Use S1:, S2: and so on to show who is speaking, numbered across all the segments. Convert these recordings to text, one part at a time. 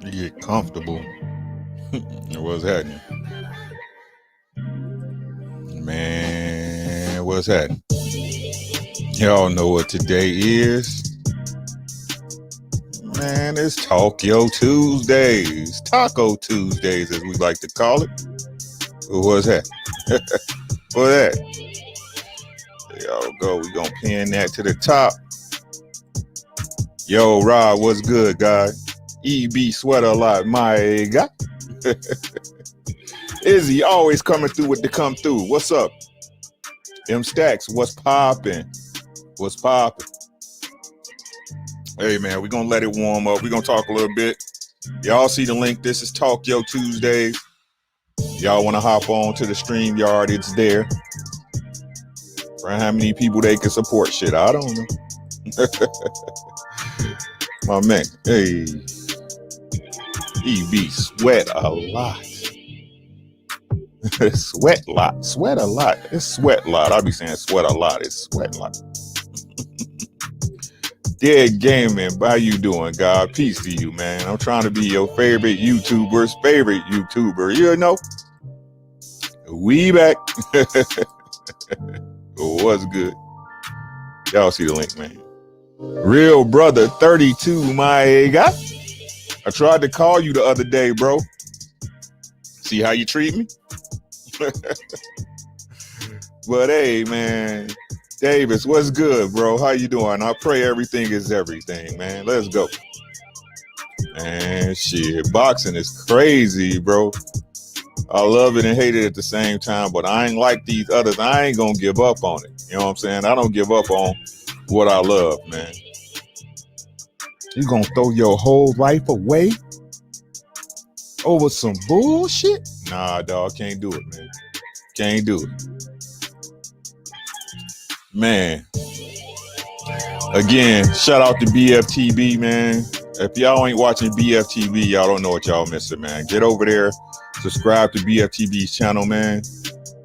S1: You get comfortable. What's happening? Man, what's happening? Y'all know what today is. Man, it's Talk You Tuesdaze. Taco Tuesdays, as we like to call it. What's that? What's that? There y'all go. We're going to pin that to the top. Yo, Rob, what's good, guy? EB sweater a lot, my guy. Izzy always coming through with the come through. What's up? M Stacks, what's popping? What's popping? Hey, man, we're going to let it warm up. We're going to talk a little bit. Y'all see the link. This is Talk You Tuesdaze. Y'all want to hop on to the StreamYard, it's there. For how many people they can support shit, I don't know. My man, hey. EB sweat a lot. Sweat a lot. It's sweat a lot. I be saying sweat a lot. It's sweat a lot. Dead Gaming, how you doing, God? Peace to you, man. I'm trying to be your favorite YouTuber's favorite YouTuber. You know, we back. What's good? Y'all see the link, man. Real brother 32, my guy. I tried to call you the other day, bro. See how you treat me? But hey, man. Davis, what's good, bro? How you doing? I pray everything is everything, man. Let's go. Man, shit. Boxing is crazy, bro. I love it and hate it at the same time, but I ain't like these others. I ain't gonna give up on it. You know what I'm saying? I don't give up on what I love, man. You gonna throw your whole life away over some bullshit? Nah, dog, can't do it, man. Can't do it. Man. Again, shout out to BFTV, man. If y'all ain't watching BFTV, y'all don't know what y'all missing, man. Get over there, subscribe to BFTV's channel, man.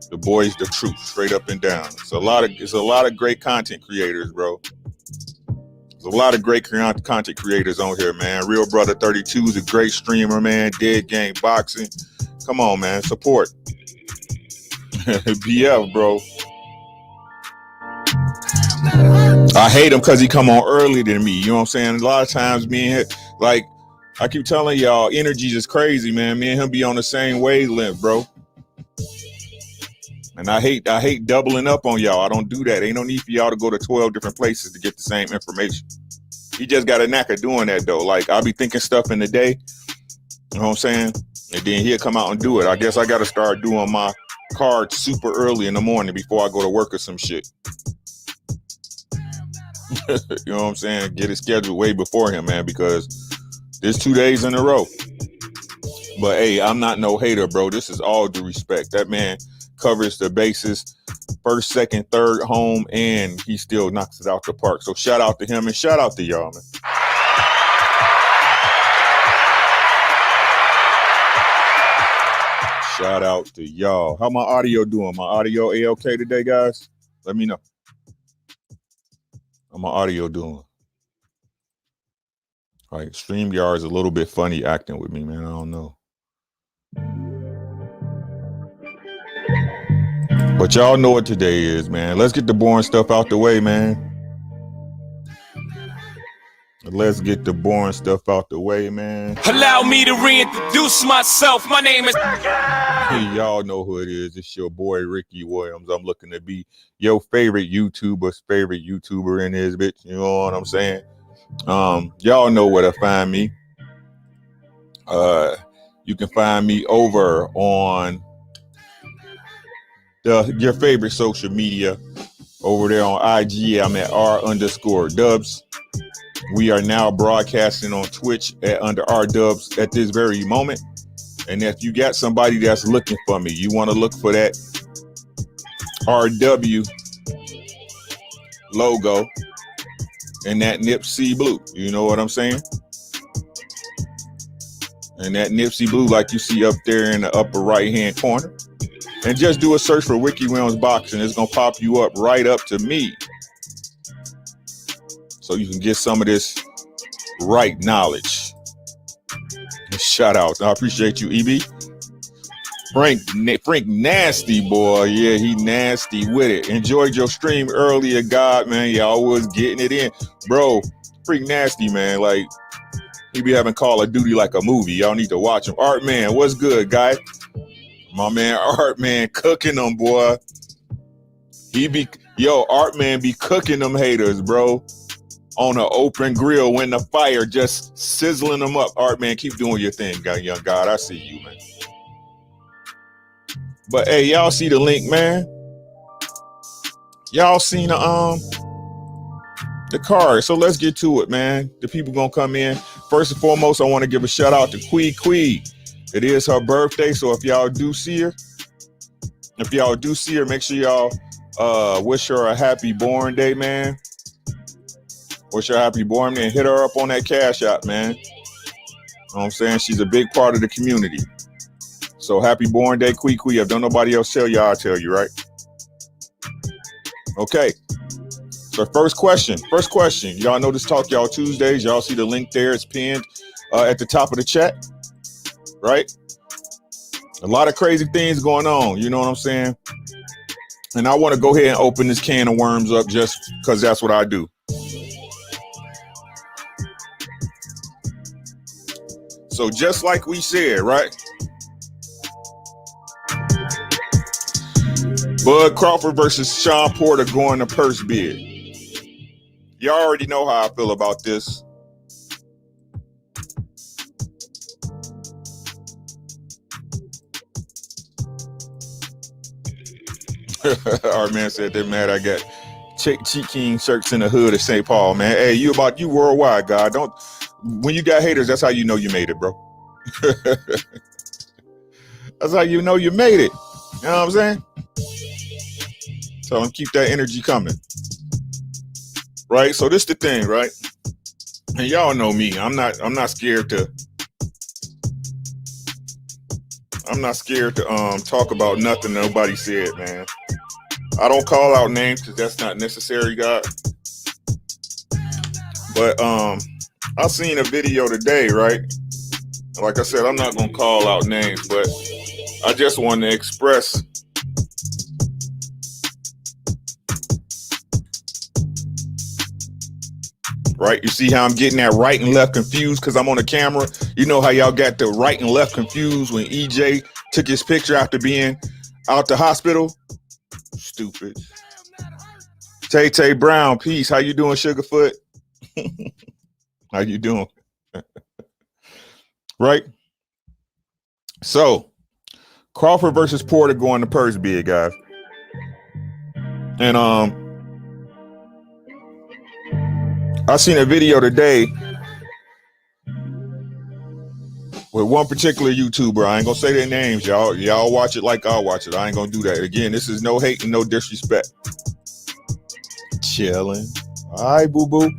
S1: The boys, the truth, straight up and down. It's a lot of great content creators, bro. There's a lot of great content creators on here, man. Real Brother 32 is a great streamer, man. Dead Game Boxing. Come on, man. Support. BF, bro. I hate him because he come on earlier than me. You know what I'm saying? A lot of times me and him, like, I keep telling y'all, energy is crazy, man. Me and him be on the same wavelength, bro. And I hate doubling up on y'all. I don't do that. Ain't no need for y'all to go to 12 different places to get the same information. He just got a knack of doing that, though. Like, I'll be thinking stuff in the day. You know what I'm saying? And then he'll come out and do it. I guess I got to start doing my cards super early in the morning before I go to work or some shit. You know what I'm saying? Get it scheduled way before him, man, because there's 2 days in a row. But, hey, I'm not no hater, bro. This is all due respect. That man covers the bases, first, second, third, home, and he still knocks it out the park. So shout out to him and shout out to y'all, man. Shout out to y'all. How my audio doing? My audio A-okay today, guys? Let me know. How my audio doing? All right, StreamYard's a little bit funny acting with me, man. I don't know. But y'all know what today is, man. Let's get the boring stuff out the way, man. Let's get the boring stuff out the way, man.
S2: Allow me to reintroduce myself. My name is
S1: Hey, y'all know who it is. It's your boy, Ricky Williams. I'm looking to be your favorite YouTuber's favorite YouTuber in this bitch. You know what I'm saying? Y'all know where to find me. You can find me over on your favorite social media. Over there on IG, I'm at r_dubs. We are now broadcasting on Twitch at under aredubbz at this very moment. And if you got somebody that's looking for me, you want to look for that RW logo and that Nipsey blue. You know what I'm saying? And that Nipsey blue, like you see up there in the upper right hand corner. And just do a search for Ricky Williams Boxing. It's going to pop you up right up to me. So you can get some of this right knowledge. Shout out. I appreciate you, EB. Frank nasty, boy. Yeah, he nasty with it. Enjoyed your stream earlier, God, man. Y'all was getting it in. Bro, Frank nasty, man. Like, he be having Call of Duty like a movie. Y'all need to watch him. Art Man, what's good, guy? My man, Art Man, cooking them, boy. Art Man be cooking them haters, bro. On an open grill when the fire just sizzling them up. Art Man, keep doing your thing, young God. I see you, man. But hey, y'all see the link, man? Y'all seen the card. So let's get to it, man. The people gonna come in. First and foremost, I want to give a shout out to Quee. It is her birthday, so if y'all do see her, make sure y'all wish her a happy born day, man. Wish her a happy born day and hit her up on that Cashapp, man. You know what I'm saying? She's a big part of the community. So happy born day, Quee. If don't nobody else tell you, I'll tell you, right? Okay. So first question. Y'all know this Talk Y'all Tuesdaze. Y'all see the link there. It's pinned at the top of the chat, right? A lot of crazy things going on. You know what I'm saying? And I want to go ahead and open this can of worms up just because that's what I do. So just like we said, right? Bud Crawford versus Sean Porter going to purse bid. Y'all already know how I feel about this. Our man said they're mad I got Cheat King shirts in the hood of St. Paul, man. Hey, you worldwide, God. When you got haters, that's how you know you made it, bro. That's how you know you made it. You know what I'm saying? So keep that energy coming. Right? So this the thing, right? And y'all know me. I'm not scared to talk about nothing nobody said, man. I don't call out names because that's not necessary, God. But I seen a video today, right? Like I said, I'm not gonna call out names, but I just want to express right? You see how I'm getting that right and left confused because I'm on the camera? You know how y'all got the right and left confused when EJ took his picture after being out the hospital? Stupid. Tay Brown, peace. How you doing, Sugarfoot? How you doing? Right? So, Crawford versus Porter going to purse bid, guys. And I seen a video today with one particular YouTuber. I ain't gonna say their names, y'all. Y'all watch it like I'll watch it. I ain't gonna do that. Again, this is no hate and no disrespect. Chilling. All right, boo-boo.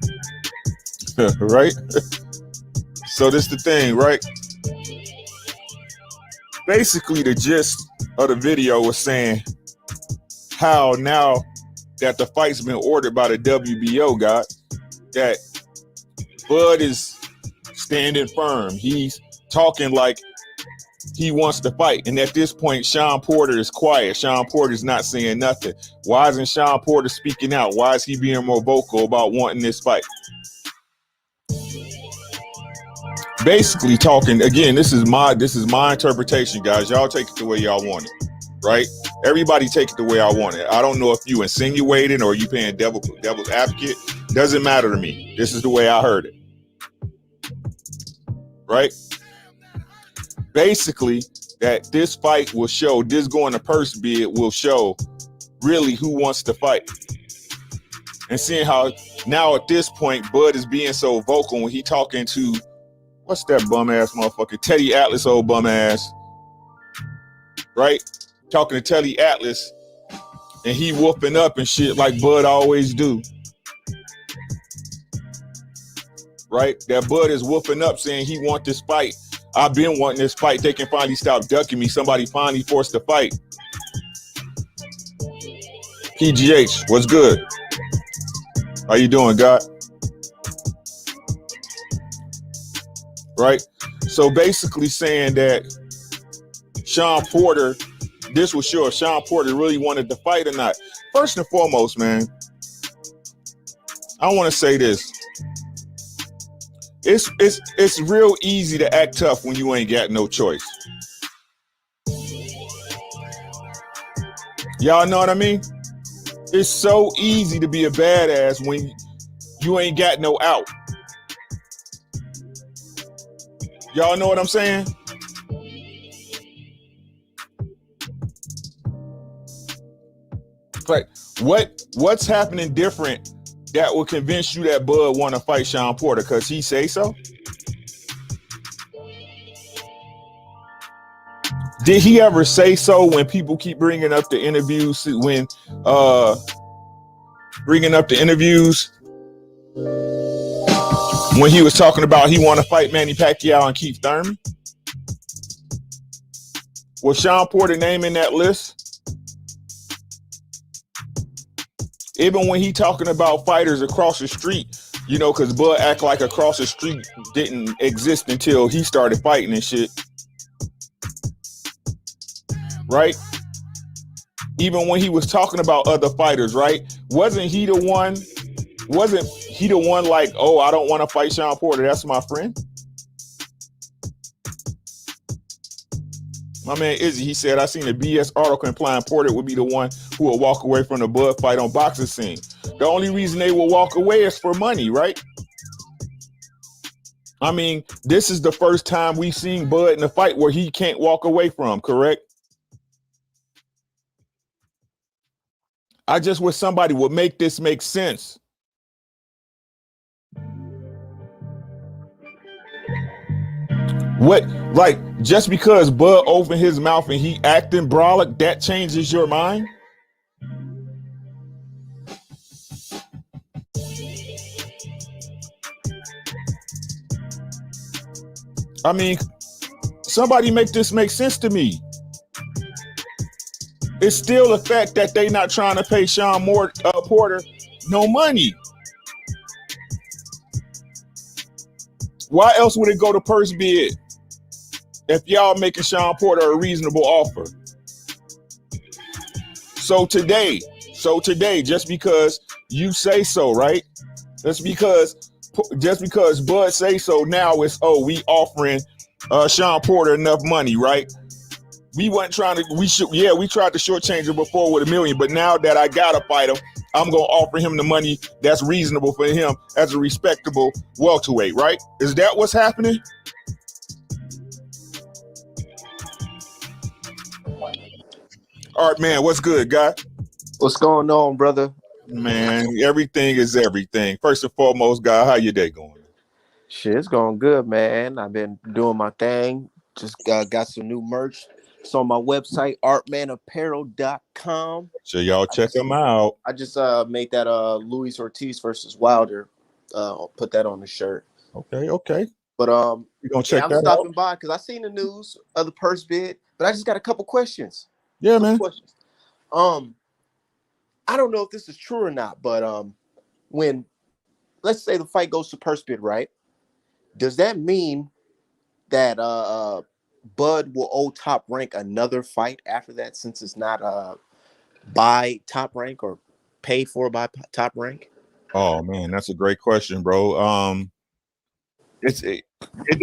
S1: Right? So this the thing, right? Basically, the gist of the video was saying how now that the fight's been ordered by the WBO, God, that Bud is standing firm. He's talking like he wants to fight. And at this point, Sean Porter is quiet. Sean Porter's not saying nothing. Why isn't Sean Porter speaking out? Why is he being more vocal about wanting this fight? Basically talking, again, this is my interpretation, guys. Y'all take it the way y'all want it, right? Everybody take it the way I want it. I don't know if you insinuating or you paying devil's advocate. Doesn't matter to me. This is the way I heard it. Right? Basically, that this fight will show, this going to purse bid will show really who wants to fight. And seeing how now at this point, Bud is being so vocal when he talking to, what's that bum ass motherfucker? Teddy Atlas, old bum ass. Right? Talking to Teddy Atlas and he whooping up and shit like Bud always do. Right? That Bud is whooping up saying he want this fight. I've been wanting this fight. They can finally stop ducking me. Somebody finally forced the fight. PGH, what's good? How you doing, God? Right? So basically saying that Sean Porter, this was sure if Sean Porter really wanted to fight or not. First and foremost, man, I want to say this. It's real easy to act tough when you ain't got no choice. Y'all know what I mean? It's so easy to be a badass when you ain't got no out. Y'all know what I'm saying? Like, what's happening different that will convince you that Bud want to fight Sean Porter? Because he say so? Did he ever say so when people keep bringing up the interviews? When he was talking about he want to fight Manny Pacquiao and Keith Thurman? Was Sean Porter naming that list? Even when he talking about fighters across the street, you know, because Bud act like across the street didn't exist until he started fighting and shit. Right? Even when he was talking about other fighters, right? Wasn't he the one like, oh, I don't want to fight Sean Porter, that's my friend? My man Izzy, he said, I seen a BS article implying Porter would be the one who will walk away from the Bud fight on Boxing Scene. The only reason they will walk away is for money, right? I mean, this is the first time we've seen Bud in a fight where he can't walk away from, correct? I just wish somebody would make this make sense. What, like, just because Bud opened his mouth and he acting brolic, that changes your mind? I mean, somebody make this make sense to me. It's still the fact that they not trying to pay Sean Porter no money. Why else would it go to purse bid if y'all making Sean Porter a reasonable offer? So today, just because you say so, right? Just because Bud say so, now it's, oh, we offering Sean Porter enough money, right? We weren't trying to, we tried to shortchange him before with $1 million, but now that I gotta fight him, I'm gonna offer him the money that's reasonable for him as a respectable welterweight, right? Is that what's happening? All right, man, what's good, guy?
S3: What's going on, brother?
S1: Man, everything is everything. First and foremost, guy, how your day going?
S3: Shit, it's going good, man. I've been doing my thing. Just got some new merch. It's on my website, artmanapparel.com.
S1: So y'all check them out.
S3: I just made that Luis Ortiz versus Wilder. Put that on the shirt.
S1: Okay.
S3: But
S1: you gonna check
S3: I'm
S1: that
S3: stopping
S1: out?
S3: by because I seen the news of the purse bid, but I just got a couple questions.
S1: Yeah, man.
S3: Questions. I don't know if this is true or not, but when, let's say the fight goes to purse bid, right? Does that mean that Bud will owe Top Rank another fight after that, since it's not by Top Rank or paid for by Top Rank?
S1: Oh man, that's a great question, bro. It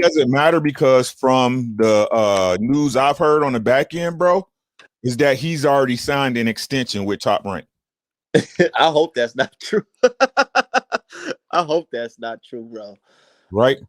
S1: doesn't matter, because from the news I've heard on the back end, bro, is that he's already signed an extension with Top Rank.
S3: I hope that's not true. I hope that's not true, bro.
S1: Right.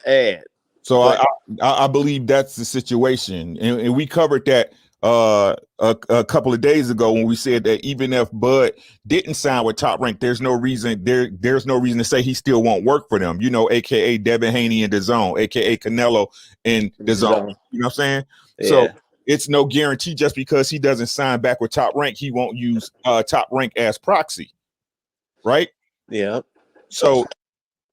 S3: And
S1: so I believe that's the situation, and we covered that a couple of days ago when we said that even if Bud didn't sign with Top Rank, there's no reason to say he still won't work for them. You know, aka Devin, Haney, and DAZN, aka Canelo and DAZN. You know what I'm saying? Yeah. So it's no guarantee just because he doesn't sign back with Top Rank, he won't use Top Rank as proxy, right?
S3: Yeah.
S1: So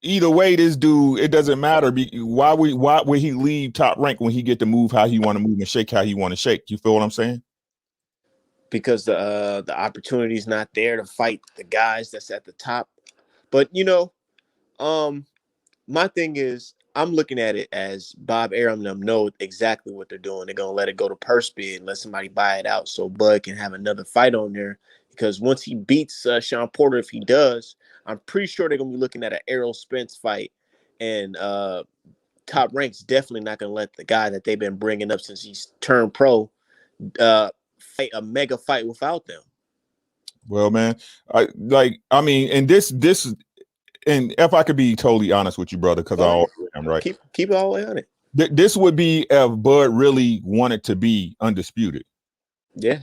S1: either way, this dude, it doesn't matter. Why would he leave Top Rank when he get to move how he want to move and shake how he want to shake? You feel what I'm saying?
S3: Because the opportunity is not there to fight the guys that's at the top. But you know, my thing is, I'm looking at it as Bob Arum and them know exactly what they're doing. They're gonna let it go to purse bid and let somebody buy it out so Bud can have another fight on there. Because once he beats Sean Porter, if he does, I'm pretty sure they're gonna be looking at an Errol Spence fight, and Top Rank's definitely not gonna let the guy that they've been bringing up since he's turned pro fight a mega fight without them.
S1: Well, man, I mean, and this, and if I could be totally honest with you, brother, because I always am, right?
S3: Keep it all the way on it.
S1: This would be if Bud really wanted to be undisputed.
S3: Yeah.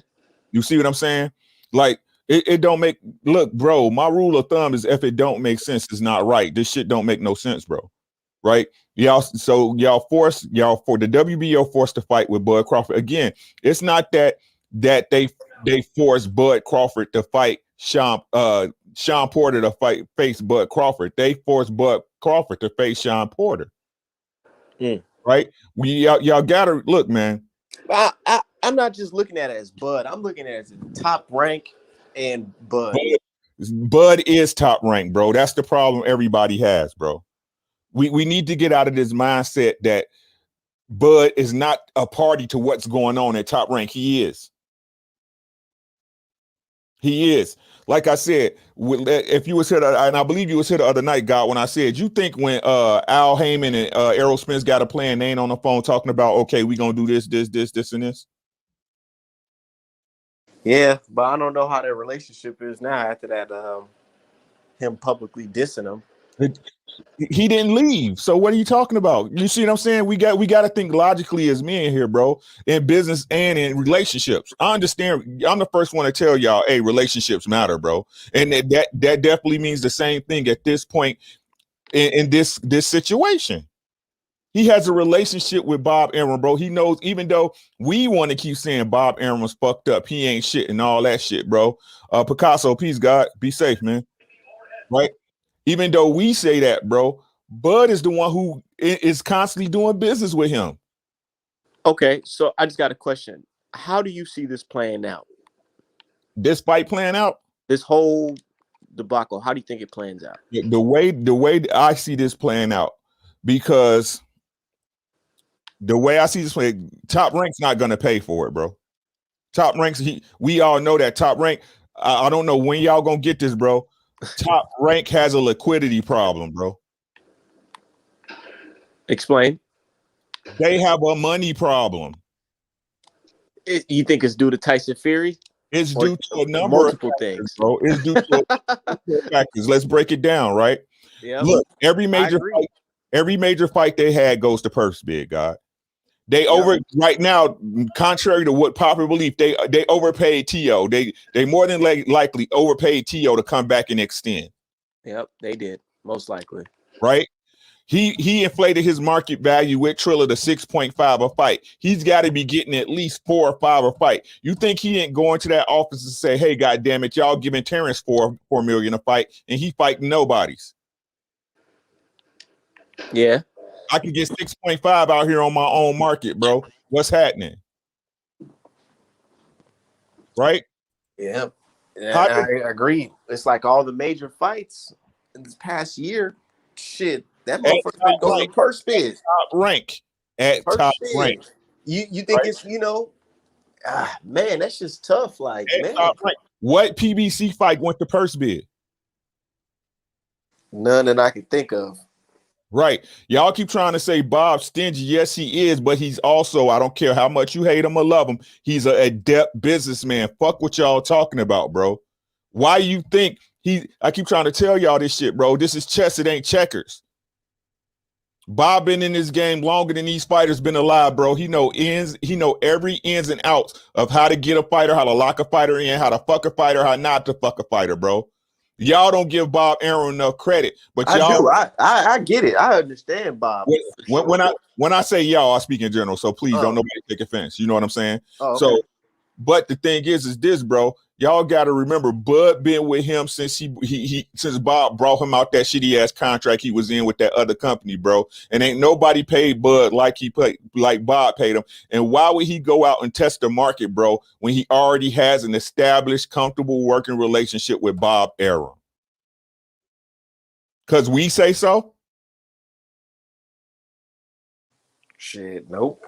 S1: You see what I'm saying? Like, it don't make, look, bro, my rule of thumb is if it don't make sense, it's not right. This shit don't make no sense, bro. Right? Y'all for the WBO forced to fight with Bud Crawford. Again, it's not that they forced Bud Crawford to fight Sean Porter to face Bud Crawford. They forced Bud Crawford to face Sean Porter. Right? Y'all gotta look, man.
S3: I'm not just looking at it as Bud. I'm looking at it as Top Rank and Bud.
S1: Bud is Top Rank, bro. That's the problem everybody has, bro. We need to get out of this mindset that Bud is not a party to what's going on at Top Rank. He is. He is. Like I said, if you was here, and I believe you was here the other night, God, when I said, you think when Al Heyman and Errol Spence got a plan, they ain't on the phone talking about, okay, we gonna do this, and this.
S3: Yeah, but I don't know how their relationship is now after that. Him publicly dissing him.
S1: He didn't leave. So what are you talking about? You see what I'm saying? We got to think logically as men here, bro, in business and in relationships. I understand. I'm the first one to tell y'all, hey, relationships matter, bro. And that definitely means the same thing at this point in this situation. He has a relationship with Bob Arum, bro. He knows, even though we want to keep saying Bob Arum was fucked up, he ain't shit and all that shit, bro. Picasso, peace, God. Be safe, man. Right? Even though we say that, bro, Bud is the one who is constantly doing business with him.
S3: Okay, so I just got a question. How do you see this playing out?
S1: This fight playing out?
S3: This whole debacle, how do you think it plans out?
S1: The way I see this playing out, because the way I see this play, Top Rank's not going to pay for it, bro. Top Rank's, we all know that Top Rank, I don't know when y'all going to get this, bro. Top Rank has a liquidity problem, bro.
S3: Explain.
S1: They have a money problem.
S3: You think it's due to Tyson Fury?
S1: It's due to a number
S3: multiple
S1: of factors,
S3: things,
S1: bro. It's due to factors. Let's break it down, right?
S3: Yeah.
S1: Look, every major fight they had goes to purse bid, God. They right now, contrary to what popular belief, they overpaid T.O. They more than likely overpaid T.O. to come back and extend.
S3: Yep, they did, most likely.
S1: Right? He inflated his market value with Triller to 6.5 a fight. He's got to be getting at least 4 or 5 a fight. You think he ain't going to that office and say, hey, God damn it, y'all giving Terrence $4 million a fight, and he fighting nobodies.
S3: Yeah.
S1: I can get 6.5 out here on my own market, bro. What's happening? Right?
S3: Yeah. I agree. It's like all the major fights in this past year. Shit, that motherfucker been going to purse bid.
S1: Top rank. At top rank.
S3: You think it's, man, that's just tough. Like, man.
S1: What PBC fight went to purse bid?
S3: None that I can think of.
S1: Right. Y'all keep trying to say Bob's stingy. Yes, he is, but he's also, I don't care how much you hate him or love him, he's an adept businessman. Fuck what y'all talking about, bro. Why you think I keep trying to tell y'all this shit, bro. This is chess, it ain't checkers. Bob been in this game longer than these fighters been alive, bro. He know every ins and outs of how to get a fighter, how to lock a fighter in, how to fuck a fighter, how not to fuck a fighter, bro. Y'all don't give Bob Arum enough credit, but y'all.
S3: I get it. I understand Bob.
S1: When I say y'all, I speak in general. So please don't nobody take offense. You know what I'm saying?
S3: Oh, okay.
S1: So, but the thing is this, bro. Y'all got to remember, Bud been with him since since Bob brought him out that shitty ass contract he was in with that other company, bro. And ain't nobody paid Bud like Bob paid him. And why would he go out and test the market, bro, when he already has an established, comfortable working relationship with Bob Arum? Because we say so.
S3: Shit, nope.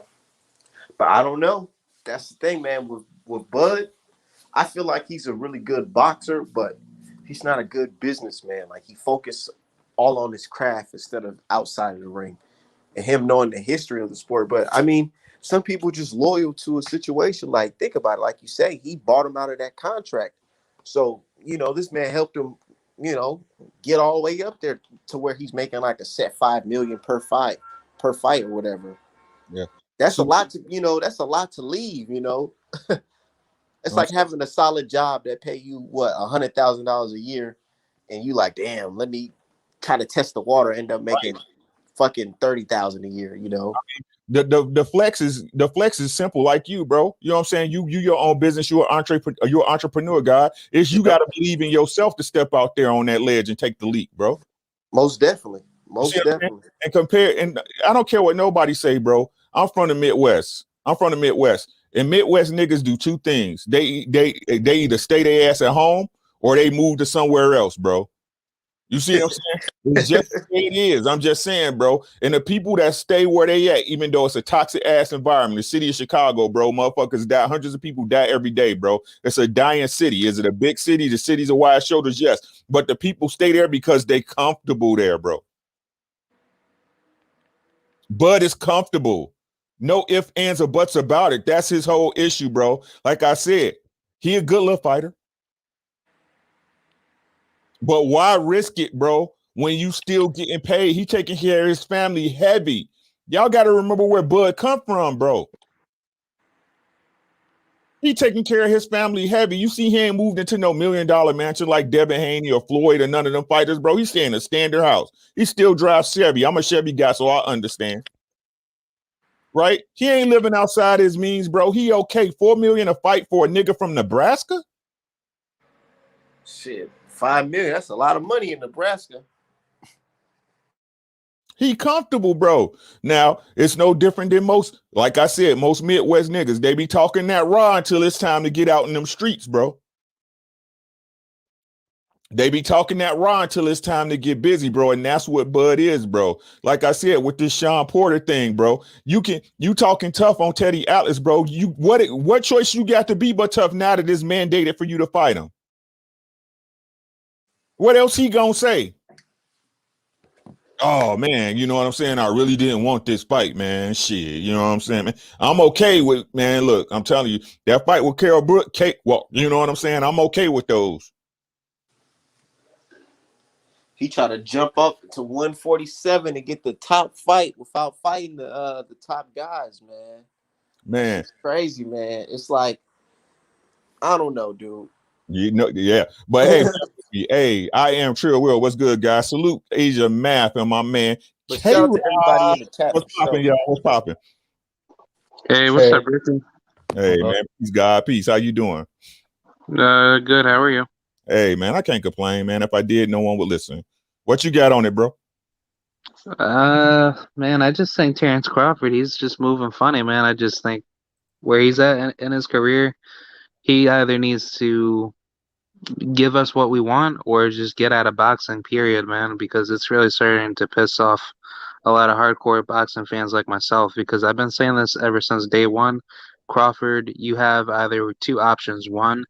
S3: But I don't know. That's the thing, man. With Bud, I feel like he's a really good boxer, but he's not a good businessman. Like he focused all on his craft instead of outside of the ring. And him knowing the history of the sport. But I mean, some people just loyal to a situation. Like, think about it. Like you say, he bought him out of that contract. So, this man helped him, get all the way up there to where he's making like a set 5 million per fight or whatever.
S1: Yeah.
S3: That's a
S1: So,
S3: lot that's a lot to leave. It's like having a solid job that pay you what, $100,000 a year, and you like, damn, let me kind of test the water, end up making fucking 30,000 a year.
S1: the flex is simple, like you, bro. You know what I'm saying? You your own business. You're an entrepreneur, guy. Is you got to believe in yourself to step out there on that ledge and take the leap, bro.
S3: Most definitely. Most definitely.
S1: And compare, and I don't care what nobody say, bro. I'm from the Midwest. And Midwest niggas do two things. They either stay their ass at home or they move to somewhere else, bro. You see what I'm saying? It's just the way it is. I'm just saying, bro. And the people that stay where they at, even though it's a toxic ass environment, the city of Chicago, bro, motherfuckers die. Hundreds of people die every day, bro. It's a dying city. Is it a big city? The city's a wide shoulders, yes. But the people stay there because they comfortable there, bro. Bud is comfortable. No ifs, ands, or buts about it. That's his whole issue, bro. Like I said, he a good little fighter. But why risk it, bro, when you still getting paid? He taking care of his family heavy. Y'all got to remember where Bud come from, bro. He taking care of his family heavy. You see he ain't moved into no $1 million mansion like Devin, Haney, or Floyd, or none of them fighters, bro. He's staying in a standard house. He still drives Chevy. I'm a Chevy guy, so I understand. Right? He ain't living outside his means, bro. He okay. $4 million a fight for a nigga from Nebraska?
S3: Shit, 5 million. That's a lot of money in Nebraska.
S1: He comfortable, bro. Now, it's no different than most, like I said, most Midwest niggas. They be talking that raw until it's time to get out in them streets, bro. They be talking that raw until it's time to get busy, bro. And that's what Bud is, bro. Like I said, with this Sean Porter thing, bro. You talking tough on Teddy Atlas, bro. What choice you got to be but tough now that it's mandated for you to fight him? What else he gonna say? Oh man, you know what I'm saying? I really didn't want this fight, man. Shit, you know what I'm saying, man? I'm okay with, man, look, I'm telling you, that fight with Carol Brook, well, you know what I'm saying? I'm okay with those.
S3: He tried to jump up to 147 and get the top fight without fighting the top guys, man.
S1: Man.
S3: It's crazy, man. It's like, I don't know, dude.
S1: You know, yeah. But hey, hey, I am Trill Will. What's good, guys? Salute Asia Math and my man.
S3: But shout out to everybody in the chat.
S1: What's popping, y'all? What's popping?
S4: Hey, what's up, Ricky?
S1: Hey, man. Peace, God. Peace. How you doing?
S4: Good. How are you?
S1: Hey, man, I can't complain, man. If I did, no one would listen. What you got on it, bro?
S4: Man, I just think Terrence Crawford, he's just moving funny, man. I just think where he's at in his career, he either needs to give us what we want or just get out of boxing, period, man, because it's really starting to piss off a lot of hardcore boxing fans like myself, because I've been saying this ever since day one. Crawford, you have either two options. One,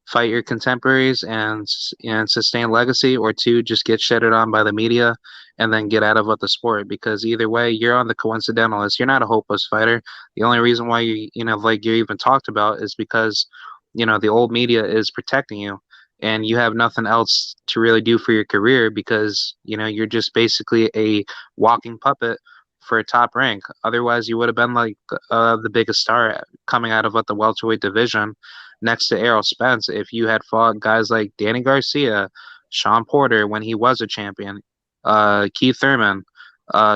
S4: fight your contemporaries and sustain legacy, or two, just get shitted on by the media and then get out of the sport, because either way, you're on the coincidental list. You're not a hopeless fighter. The only reason why like you're even talked about is because, the old media is protecting you and you have nothing else to really do for your career because, you're just basically a walking puppet for a top rank. Otherwise, you would have been like the biggest star coming out of the welterweight division next to Errol Spence if you had fought guys like Danny Garcia, Sean Porter when he was a champion, Keith Thurman,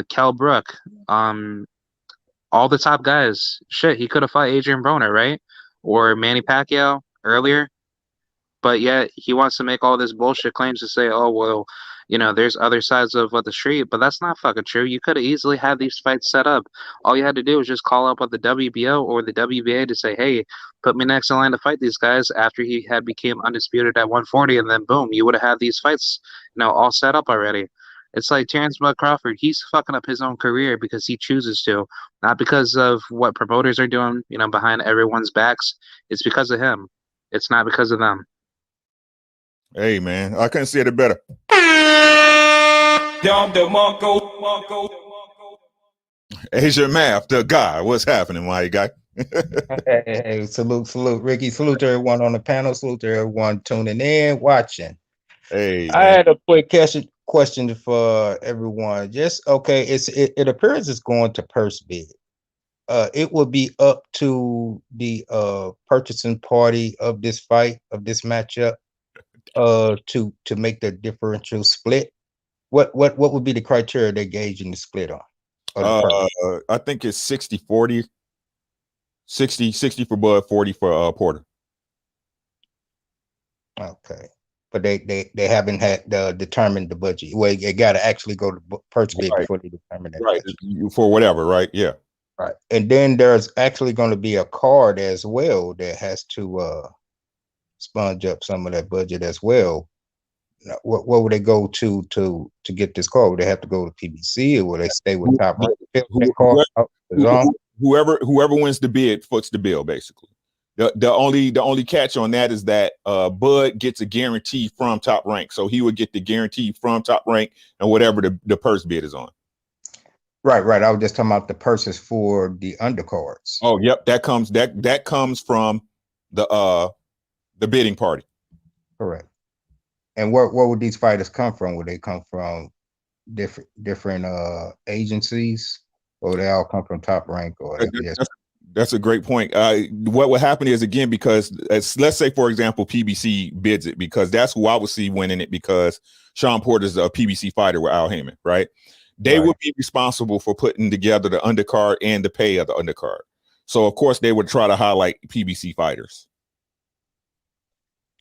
S4: Kell Brook, all the top guys. Shit, he could have fought Adrian Broner, right? Or Manny Pacquiao earlier. But yet he wants to make all this bullshit claims to say, oh, well, there's other sides of the street. But that's not fucking true. You could have easily had these fights set up. All you had to do was just call up the WBO or the WBA to say, hey, put me next in line to fight these guys after he had became undisputed at 140. And then, boom, you would have had these fights, all set up already. It's like Terrence Bud Crawford. He's fucking up his own career because he chooses to, not because of what promoters are doing, behind everyone's backs. It's because of him. It's not because of them.
S1: Hey, man, I couldn't say it better. Asia Math, the guy. What's happening, my guy?
S5: Hey, salute, Ricky. Salute to everyone on the panel. Salute to everyone tuning in, watching.
S1: Hey,
S5: I had a quick question for everyone. Just okay, it appears it's going to purse bid. It will be up to the purchasing party of this fight, of this matchup, to make the differential split. What would be the criteria they gauge in the split on?
S1: I think it's 60-40. 60 for Bud, 40 for Porter.
S5: Okay. But they haven't had determined the budget. Well, they got to actually go to purchase bid before they determine that.
S1: Right.
S5: Budget.
S1: For whatever, right? Yeah.
S5: Right. And then there's actually going to be a card as well that has to sponge up some of that budget as well. Now, what would they go to get this card? Would they have to go to PBC, or will they stay with Top Rank?
S1: Whoever wins the bid foots the bill, basically. The only catch on that is that Bud gets a guarantee from Top Rank, so he would get the guarantee from Top Rank and whatever the purse bid is on.
S5: Right. I was just talking about the purses for the undercards.
S1: Oh, yep, that comes from the bidding party.
S5: Correct. And where would these fighters come from? Would they come from different agencies, or would they all come from Top Rank? Or
S1: that's a great point. What would happen is, again, because let's say, for example, PBC bids it, because that's who I would see winning it, because Sean Porter's a PBC fighter with Al Heyman, right? They would be responsible for putting together the undercard and the pay of the undercard. So, of course, they would try to highlight PBC fighters.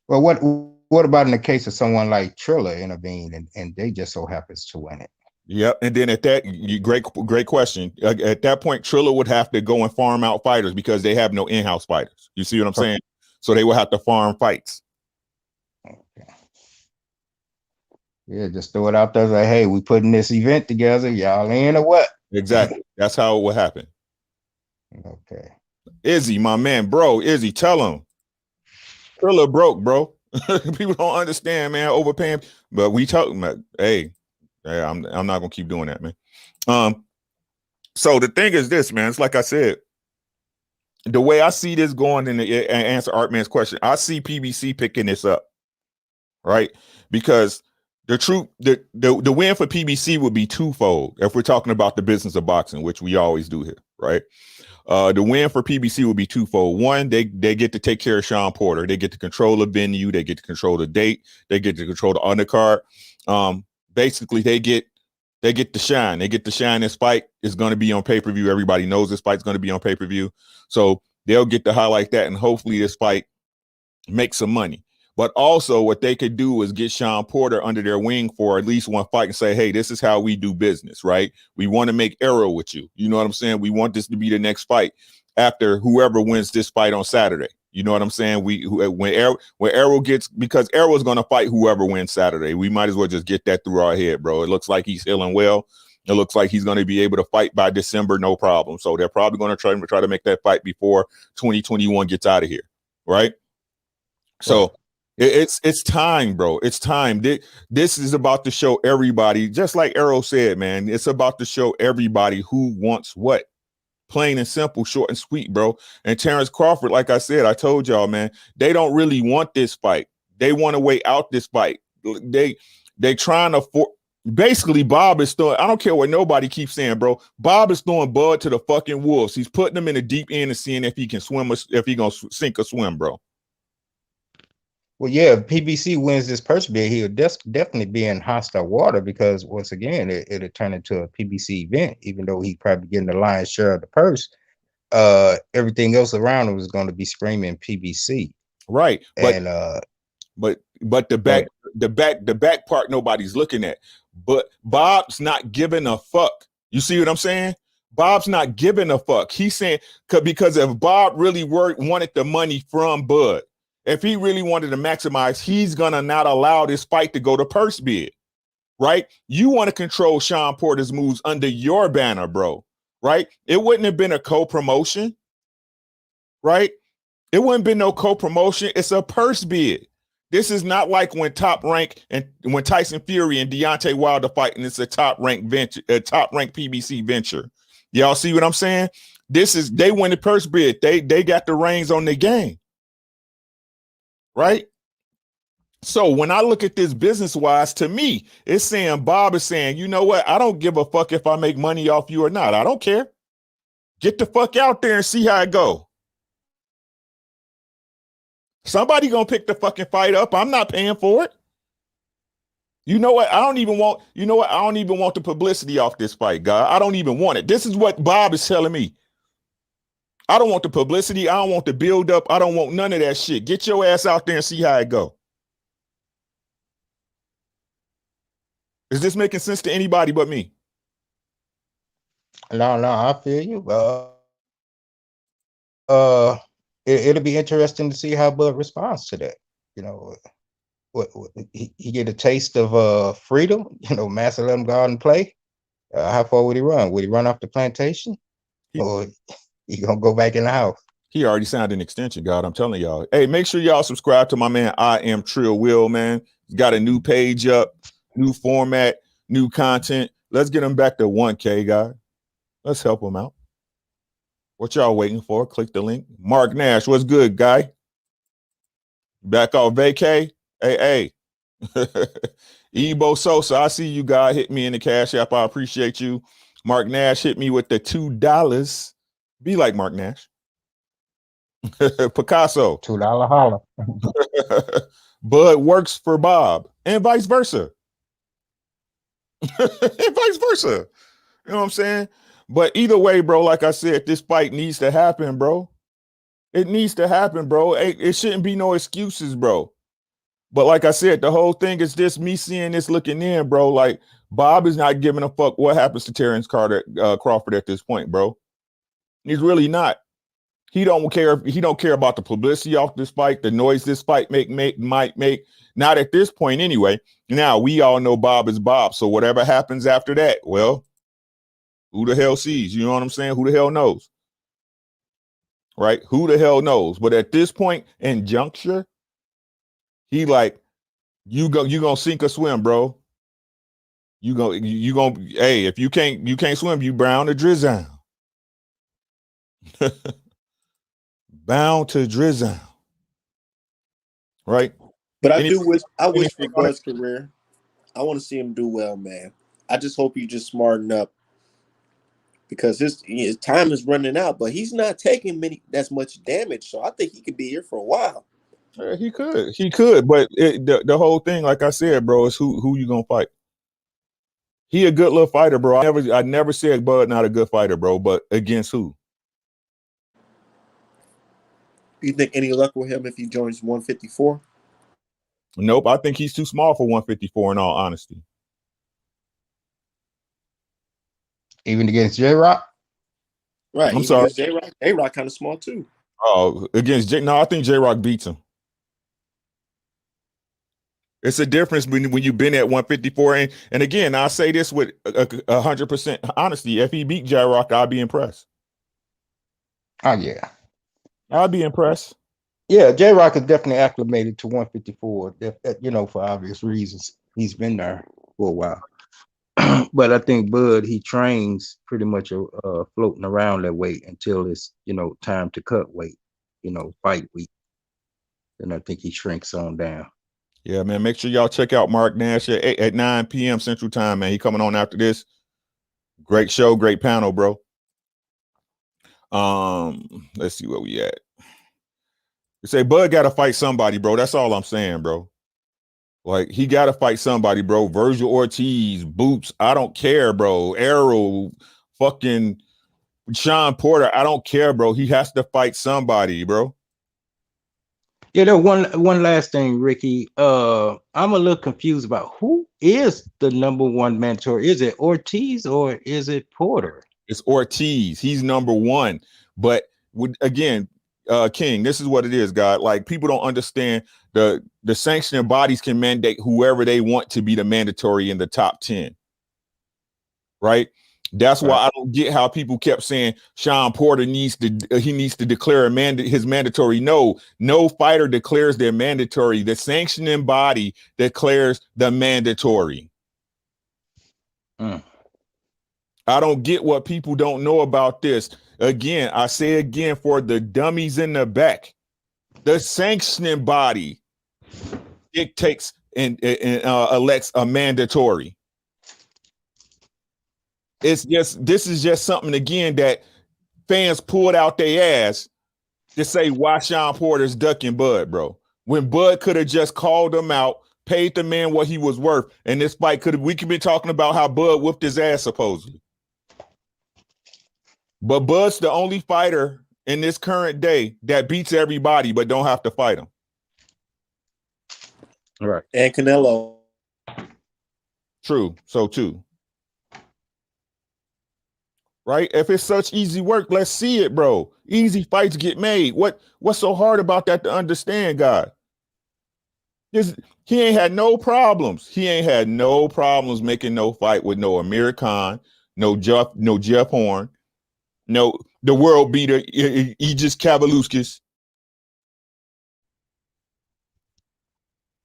S5: Well, what about in the case of someone like Triller intervened and they just so happens to win it?
S1: Yep. And then at that, great question. At that point, Triller would have to go and farm out fighters because they have no in-house fighters. You see what I'm saying? So they will have to farm fights.
S5: Okay. Yeah, just throw it out there like, hey, we putting this event together. Y'all in or what?
S1: Exactly. That's how it will happen.
S5: Okay.
S1: Izzy, my man, bro. Izzy, tell him. Triller broke, bro. People don't understand, man. Overpaying, but we talking about, hey, I'm not gonna keep doing that, man. So the thing is this, man. It's like I said, the way I see this going, and answer Artman's question, I see PBC picking this up, right? Because the win for PBC would be twofold if we're talking about the business of boxing, which we always do here, right? The win for PBC would be twofold. One, they get to take care of Sean Porter. They get to control the venue. They get to control the date. They get to control the undercard. Basically, they get to shine. They get to shine. This fight is going to be on pay-per-view. Everybody knows this fight's going to be on pay-per-view. So they'll get to highlight that, and hopefully this fight makes some money. But also what they could do is get Sean Porter under their wing for at least one fight and say, hey, this is how we do business, right? We want to make Arrow with you. You know what I'm saying? We want this to be the next fight after whoever wins this fight on Saturday. You know what I'm saying? When Arrow gets, because Arrow is going to fight whoever wins Saturday. We might as well just get that through our head, bro. It looks like he's healing well. It looks like he's going to be able to fight by December, no problem. So they're probably going to try to make that fight before 2021 gets out of here, right? So it's time, bro. It's time. This is about to show everybody, just like Arrow said, man. It's about to show everybody who wants what. Plain and simple, short and sweet, bro. And Terrence Crawford, like I said, I told y'all, man, they don't really want this fight. They want to wait out this fight. They trying to basically, Bob is throwing, I don't care what nobody keeps saying, bro. Bob is throwing Bud to the fucking wolves. He's putting them in the deep end and seeing if he can swim, if he gonna sink or swim, bro.
S5: Well, yeah, if PBC wins this purse bid, he'll definitely be in hostile water, because once again, it'll turn into a PBC event, even though he's probably getting the lion's share of the purse. Everything else around him is going to be screaming PBC.
S1: Right. But the back part nobody's looking at. But Bob's not giving a fuck. You see what I'm saying? Bob's not giving a fuck. He's saying, because if Bob really wanted the money from Bud, if he really wanted to maximize, he's gonna not allow this fight to go to purse bid, right? You want to control Sean Porter's moves under your banner, bro, right? It wouldn't have been a co-promotion, right? It wouldn't been no co-promotion. It's a purse bid. This is not like when Top Rank and when Tyson Fury and Deontay Wilder fight, and it's a top rank venture, a top rank PBC venture. Y'all see what I'm saying? This is they win the purse bid. They got the reins on the game, right? So when I look at this business wise, to me, it's saying Bob is saying, you know what? I don't give a fuck if I make money off you or not. I don't care. Get the fuck out there and see how it go. Somebody gonna pick the fucking fight up. I'm not paying for it. You know what? I don't even want the publicity off this fight, God. I don't even want it. This is what Bob is telling me. I don't want the publicity. I don't want the build up. I don't want none of that shit. Get your ass out there and see how it go. Is this making sense to anybody but me?
S5: No, I feel you. It'll be interesting to see how Bud responds to that. You know, what he get a taste of freedom. You know, master let him go out and play. How far would he run? Would he run off the plantation, or he gonna go back in the house?
S1: He already signed an extension, God. I'm telling y'all. Hey, make sure y'all subscribe to my man. I am Trill Will, man. He's got a new page up, new format, new content. Let's get him back to 1K, guy. Let's help him out. What y'all waiting for? Click the link. Mark Nash, what's good, guy? Back off vacay? Hey. Ebo Sosa, I see you, guy. Hit me in the Cash App. I appreciate you. Mark Nash hit me with the $2. Be like Mark Nash. Picasso.
S5: $2 holler.
S1: Bud works for Bob and vice versa. And vice versa. You know what I'm saying? But either way, bro, like I said, this fight needs to happen, bro. It needs to happen, bro. It shouldn't be no excuses, bro. But like I said, the whole thing is just me seeing this looking in, bro. Like Bob is not giving a fuck what happens to Terrence Crawford at this point, bro. He's really not. He don't care. He don't care about the publicity off this fight, the noise this fight might make. Not at this point, anyway. Now we all know Bob is Bob. So whatever happens after that, well, who the hell sees? You know what I'm saying? Who the hell knows? Right? Who the hell knows? But at this point in juncture, he like, you gonna sink or swim, bro. You gonna hey, if you can't swim, you bound to drizzle. Bound to drizzle. Right?
S3: But I wish for Bud's career. I want to see him do well, man. I just hope he just smarten up, because his time is running out, but he's not taking that much damage. So I think he could be here for a while.
S1: He could, but the whole thing, like I said, bro, is who you gonna fight. He a good little fighter, bro. I never said Bud not a good fighter, bro. But against who?
S3: You think any luck with him if he joins 154?
S1: Nope. I think he's too small for 154. In all honesty,
S5: Even against J-Rock?
S3: Right.
S1: I'm sorry.
S3: J-Rock, A-Rock kind of small too.
S1: Oh, against no, I think J-Rock beats him. It's a difference when you've been at 154. And again, I'll say this with 100% honesty. If he beat J-Rock, I'll be impressed.
S5: Oh, yeah.
S1: I'll be impressed.
S5: Yeah, J-Rock is definitely acclimated to 154, you know, for obvious reasons. He's been there for a while. But I think Bud, he trains pretty much floating around that weight until it's, you know, time to cut weight, you know, fight week. And I think he shrinks on down.
S1: Yeah, man. Make sure y'all check out Mark Nash at 9 p.m. Central Time, man. He coming on after this. Great show, great panel, bro. Let's see where we at. You say Bud got to fight somebody, bro. That's all I'm saying, bro. Like, he got to fight somebody, bro. Virgil Ortiz, Boots, I don't care, bro. Arrow, fucking Sean Porter, I don't care, bro. He has to fight somebody, bro.
S5: Yeah, there one last thing, Ricky. I'm a little confused about who is the number one mentor. Is it Ortiz or is it Porter?
S1: It's Ortiz. He's number one. But again, King, this is what it is, God. Like, people don't understand the sanctioning bodies can mandate whoever they want to be the mandatory in the top 10. Right? That's why I don't get how people kept saying Sean Porter needs to declare his mandatory. No fighter declares their mandatory. The sanctioning body declares the mandatory. I don't get what people don't know about this. Again, I say again for the dummies in the back, the sanctioning body dictates and elects a mandatory. This is just something again that fans pulled out their ass to say why Sean Porter's ducking Bud, bro. When Bud could have just called him out, paid the man what he was worth, and this fight we could be talking about how Bud whooped his ass supposedly. But Bud's the only fighter in this current day that beats everybody but don't have to fight him.
S3: Right. And Canelo.
S1: True. So too. Right? If it's such easy work, let's see it, bro. Easy fights get made. What's so hard about that to understand, God? He ain't had no problems. He ain't had no problems making no fight with no Amir Khan, no Jeff Horn, no the world beater Aegis Kavaluskis.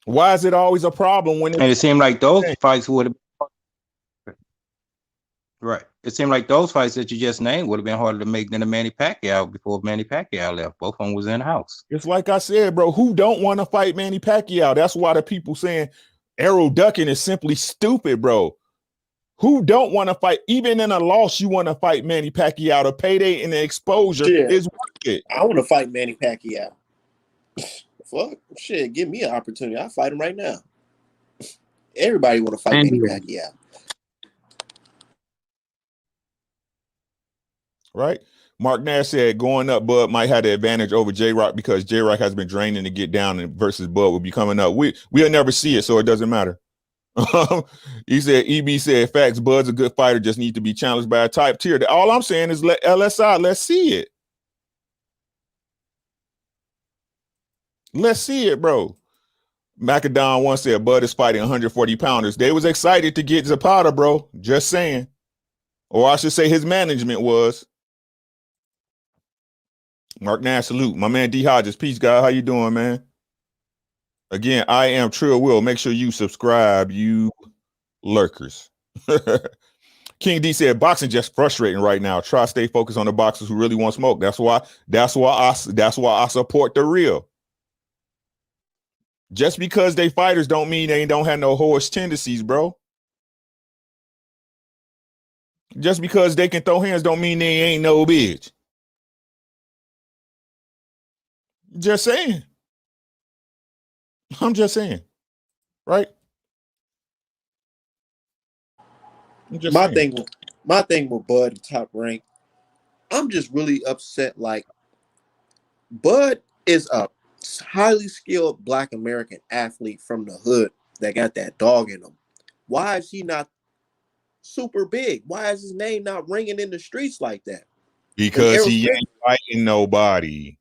S1: Why is it always a problem when
S5: it seemed like those fights would have right? It seemed like those fights that you just named would have been harder to make than the Manny Pacquiao before Manny Pacquiao left. Both of them was in the house.
S1: It's like I said, bro. Who don't want to fight Manny Pacquiao? That's why the people saying arrow ducking is simply stupid, bro. Who don't want to fight? Even in a loss, you want to fight Manny Pacquiao. The payday and the exposure is worth it.
S3: I want to fight Manny Pacquiao. Fuck, shit, give me an opportunity. I'll fight him right now. Everybody want to fight Manny Pacquiao.
S1: Right? Mark Nash said going up, Bud might have the advantage over J-Rock because J-Rock has been draining to get down and versus Bud will be coming up. We'll never see it, so it doesn't matter. He said, EB said, facts, Bud's a good fighter, just need to be challenged by a type tier. All I'm saying is let LSI, let's see it. Let's see it, bro. Macadon once said Bud is fighting 140 pounders. They was excited to get Zapata, bro. Just saying. Or I should say his management was. Mark Nash, salute. My man D Hodges, peace, guy. How you doing, man? Again, I am Trill Will. Make sure you subscribe, you lurkers. King D said boxing just frustrating right now. Try to stay focused on the boxers who really want smoke. That's why I support the real. Just because they fighters don't mean they don't have no horse tendencies, bro. Just because they can throw hands don't mean they ain't no bitch. Just saying. I'm just saying. Right?
S3: My thing with Bud and Top Rank, I'm just really upset. Like, Bud is a highly skilled Black American athlete from the hood that got that dog in him. Why is he not super big? Why is his name not ringing in the streets like that?
S1: Because he ain't fighting nobody.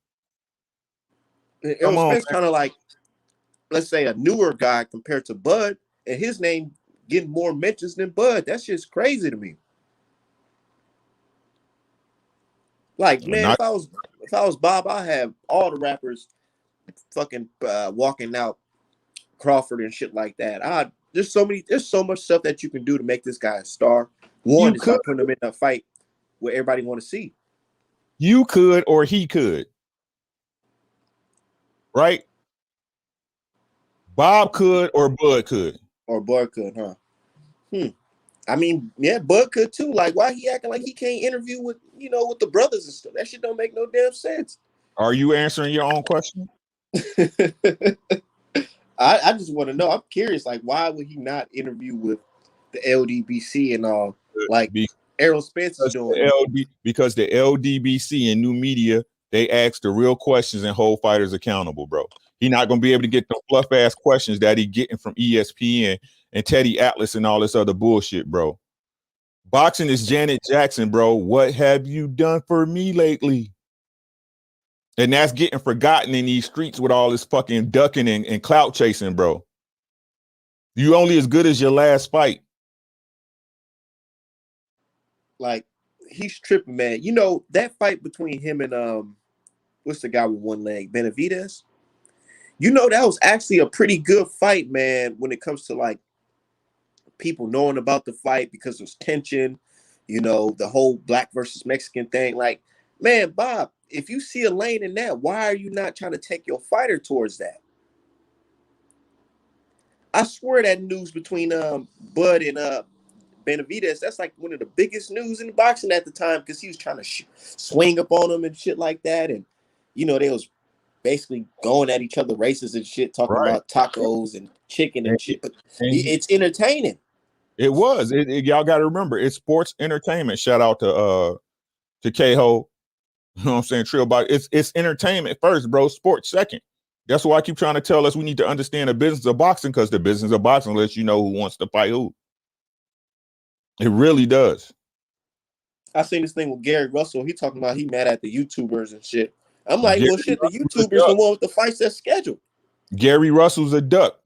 S3: Errol Spence kind of like, let's say, a newer guy compared to Bud, and his name getting more mentions than Bud. That's just crazy to me. Like, man, if I was Bob, I'd have all the rappers fucking walking out Crawford and shit like that. There's so much stuff that you can do to make this guy a star. One is by putting him in a fight where everybody want to see.
S1: You could, or he could. Right? Bob could, or Bud could.
S3: Or Bud could, huh? I mean, yeah, Bud could too. Like, why he acting like he can't interview with the brothers and stuff? That shit don't make no damn sense.
S1: Are you answering your own question?
S3: I just want to know. I'm curious, like, why would he not interview with the LDBC and all? Like, Errol Spence is doing
S1: because the LDBC and new media, they ask the real questions and hold fighters accountable, bro. He's not gonna be able to get the fluff ass questions that he getting from ESPN and Teddy Atlas and all this other bullshit, bro. Boxing is Janet Jackson, bro. What have you done for me lately? And that's getting forgotten in these streets with all this fucking ducking and clout chasing, bro. You only as good as your last fight.
S3: Like, he's tripping, man. You know, that fight between him and what's the guy with one leg? Benavidez? You know, that was actually a pretty good fight, man, when it comes to like people knowing about the fight because there's tension, you know, the whole black versus Mexican thing. Like, man, Bob, if you see a lane in that, why are you not trying to take your fighter towards that? I swear that news between Bud and Benavidez, that's like one of the biggest news in boxing at the time because he was trying to swing up on him and shit like that. And, you know, they was basically going at each other races and shit, talking about tacos and chicken and shit. But it's entertaining.
S1: It was. Y'all got to remember, it's sports entertainment. Shout out to K-Ho. You know what I'm saying? Trill about it's entertainment first, bro. Sports second. That's why I keep trying to tell us we need to understand the business of boxing, because the business of boxing lets you know who wants to fight who. It really does.
S3: I seen this thing with Gary Russell. He talking about he mad at the YouTubers and shit. I'm like, well, shit, the YouTubers the one with the fights that's scheduled.
S1: Gary Russell's a duck.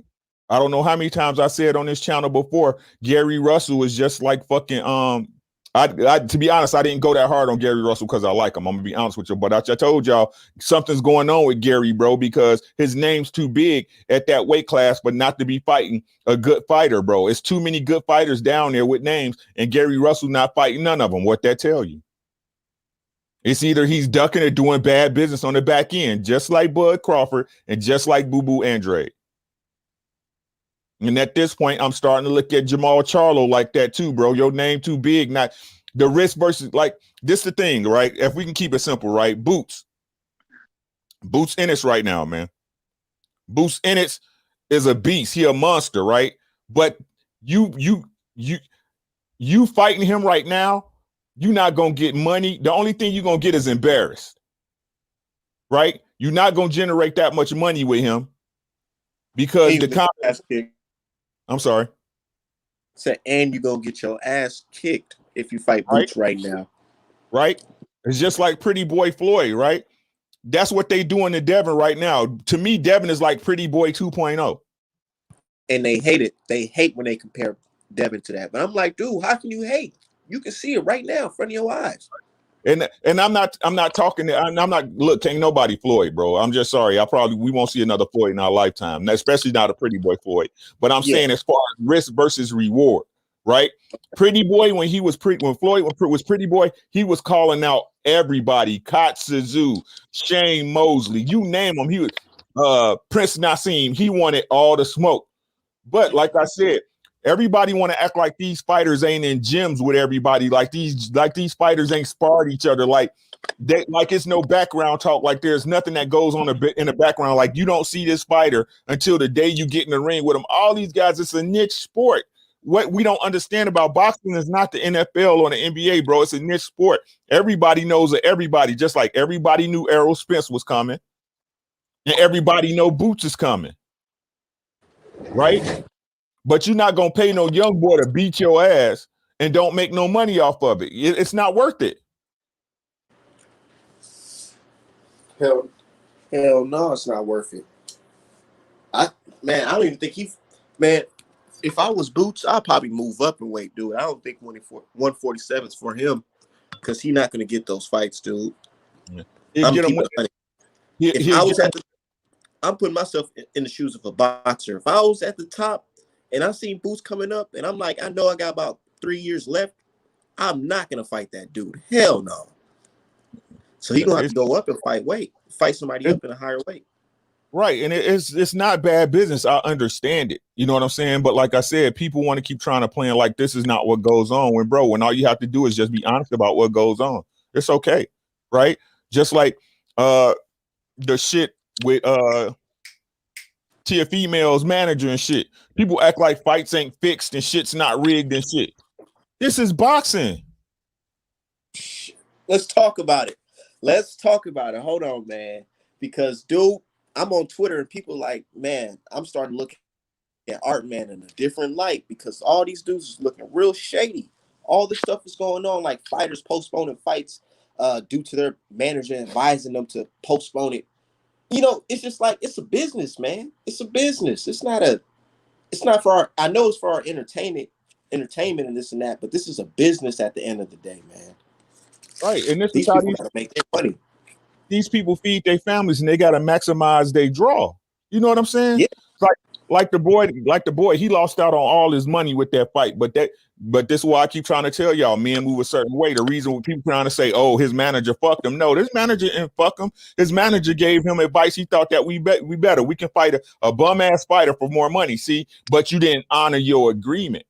S1: I don't know how many times I said on this channel before, Gary Russell is just like fucking I to be honest, I didn't go that hard on Gary Russell because I like him. I'm gonna be honest with you, but I told y'all something's going on with Gary, bro, because his name's too big at that weight class, but not to be fighting a good fighter, bro. It's too many good fighters down there with names, and Gary Russell not fighting none of them. What that tell you? It's either he's ducking or doing bad business on the back end, just like Bud Crawford and just like Boo Boo Andrade. And at this point, I'm starting to look at Jamal Charlo like that too, bro. Your name too big. Not the risk versus, like, this the thing, right? If we can keep it simple, right? Boots Ennis right now, man. Boots Ennis is a beast. He a monster, right? But you fighting him right now, you're not gonna get money. The only thing you're gonna get is embarrassed, right? You're not gonna generate that much money with him because I'm sorry.
S3: And you're gonna get your ass kicked if you fight Boots right now.
S1: Right? It's just like Pretty Boy Floyd, right? That's what they doing to Devin right now. To me, Devin is like Pretty Boy 2.0.
S3: And they hate it. They hate when they compare Devin to that. But I'm like, dude, how can you hate? You can see it right now in front of your eyes.
S1: And I'm not talking. I'm not can't nobody Floyd, bro. I'm just sorry. We won't see another Floyd in our lifetime, especially not a Pretty Boy Floyd. But I'm saying, as far as risk versus reward, right? Pretty Boy, when Floyd was Pretty Boy, he was calling out everybody. Kotsuzu, Shane Mosley, you name him. He was Prince Nassim. He wanted all the smoke. But like I said, everybody want to act like these fighters ain't in gyms with everybody. Like these fighters ain't sparred each other. Like it's no background talk. Like there's nothing that goes on in the background. Like you don't see this fighter until the day you get in the ring with them. All these guys, it's a niche sport. What we don't understand about boxing is not the NFL or the NBA, bro. It's a niche sport. Everybody knows everybody, just like everybody knew Errol Spence was coming, and everybody know Boots is coming, right? But you're not gonna pay no young boy to beat your ass and don't make no money off of it. It's not worth it.
S3: Hell no, it's not worth it. I don't even think if I was Boots, I'd probably move up in weight, dude. I don't think 147 is for him because he's not gonna get those fights, dude. I'm putting myself in the shoes of a boxer. If I was at the top and I seen Boots coming up and I'm like, I know I got about 3 years left, I'm not gonna fight that dude. Hell no. So he's gonna have to go up and fight somebody up in a higher weight.
S1: Right. And it's not bad business. I understand it. You know what I'm saying? But like I said, people want to keep trying to plan like this is not what goes on when all you have to do is just be honest about what goes on. It's okay. Right? Just like the shit with Tia Female's manager and shit. People act like fights ain't fixed and shit's not rigged and shit. This is boxing.
S3: Let's talk about it. Hold on, man. Because, dude, I'm on Twitter and people like, man, I'm starting to look at Art Man in a different light because all these dudes is looking real shady. All this stuff is going on, like fighters postponing fights due to their manager advising them to postpone it. You know, it's just like, it's a business, man. It's a business. It's not for our, I know it's for our entertainment and this and that, but this is a business at the end of the day, man.
S1: Right. And this is
S3: These
S1: how
S3: people gotta make their money.
S1: these people feed their families, and they got to maximize their draw. You know what I'm saying?
S3: Yeah.
S1: Like the boy, he lost out on all his money with that fight. But this is why I keep trying to tell y'all, men move a certain way. The reason when people trying to say, oh, his manager fucked him. No, this manager didn't fuck him. His manager gave him advice. He thought that we better. We can fight a bum ass fighter for more money. See, but you didn't honor your agreement.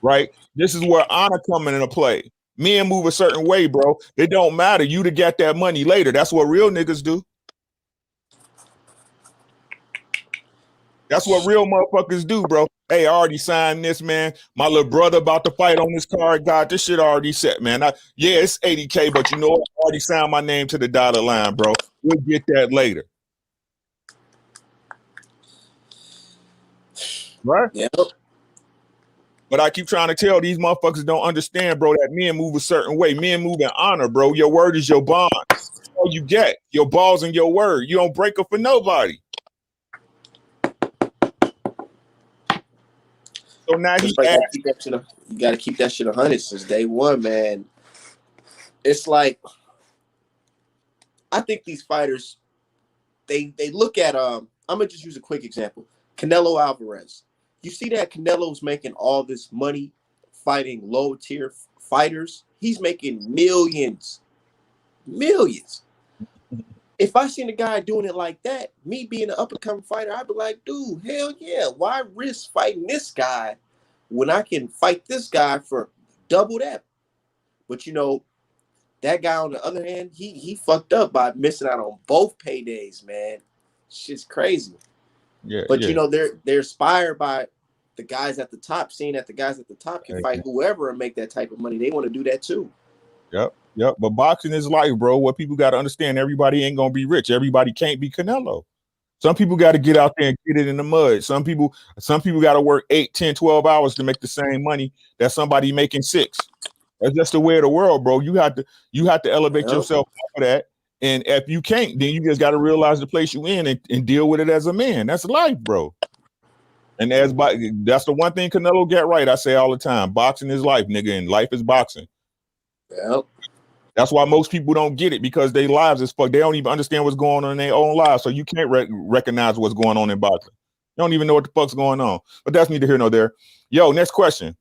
S1: Right? This is where honor coming into play. Men move a certain way, bro. It don't matter. You to get that money later. That's what real niggas do. That's what real motherfuckers do, bro. Hey, I already signed this, man. My little brother about to fight on this card. God, this shit already set, man. Yeah, it's 80K, but you know what? I already signed my name to the dotted line, bro. We'll get that later. Right?
S3: Yep.
S1: But I keep trying to tell these motherfuckers don't understand, bro, that men move a certain way. Men move in honor, bro. Your word is your bond. That's all you get. Your balls and your word. You don't break up for nobody. So now he asked,
S3: you got to keep that shit 100 since day one, man. It's like, I think these fighters, they look at I'm gonna just use a quick example. Canelo Alvarez. You see that Canelo's making all this money fighting low tier fighters. He's making millions. If I seen a guy doing it like that, me being an up-and-coming fighter, I'd be like, dude, hell yeah. Why risk fighting this guy when I can fight this guy for double that? But, you know, that guy, on the other hand, he fucked up by missing out on both paydays, man. Shit's crazy.
S1: Yeah,
S3: but, you know, they're inspired by the guys at the top, seeing that the guys at the top can fight whoever and make that type of money. They want to do that, too.
S1: Yep. But boxing is life, bro. What people got to understand, everybody ain't going to be rich. Everybody can't be Canelo. Some people got to get out there and get it in the mud. Some people got to work 8, 10, 12 hours to make the same money that somebody making 6. That's just the way of the world, bro. You have to elevate yourself for that. And if you can't, then you just got to realize the place you in and deal with it as a man. That's life, bro. And that's the one thing Canelo get right. I say all the time, boxing is life, nigga, and life is boxing.
S3: Yep.
S1: That's why most people don't get it, because their lives is fucked. They don't even understand what's going on in their own lives. So you can't recognize what's going on in boxing. You don't even know what the fuck's going on. But that's neither here nor there. Yo, next question.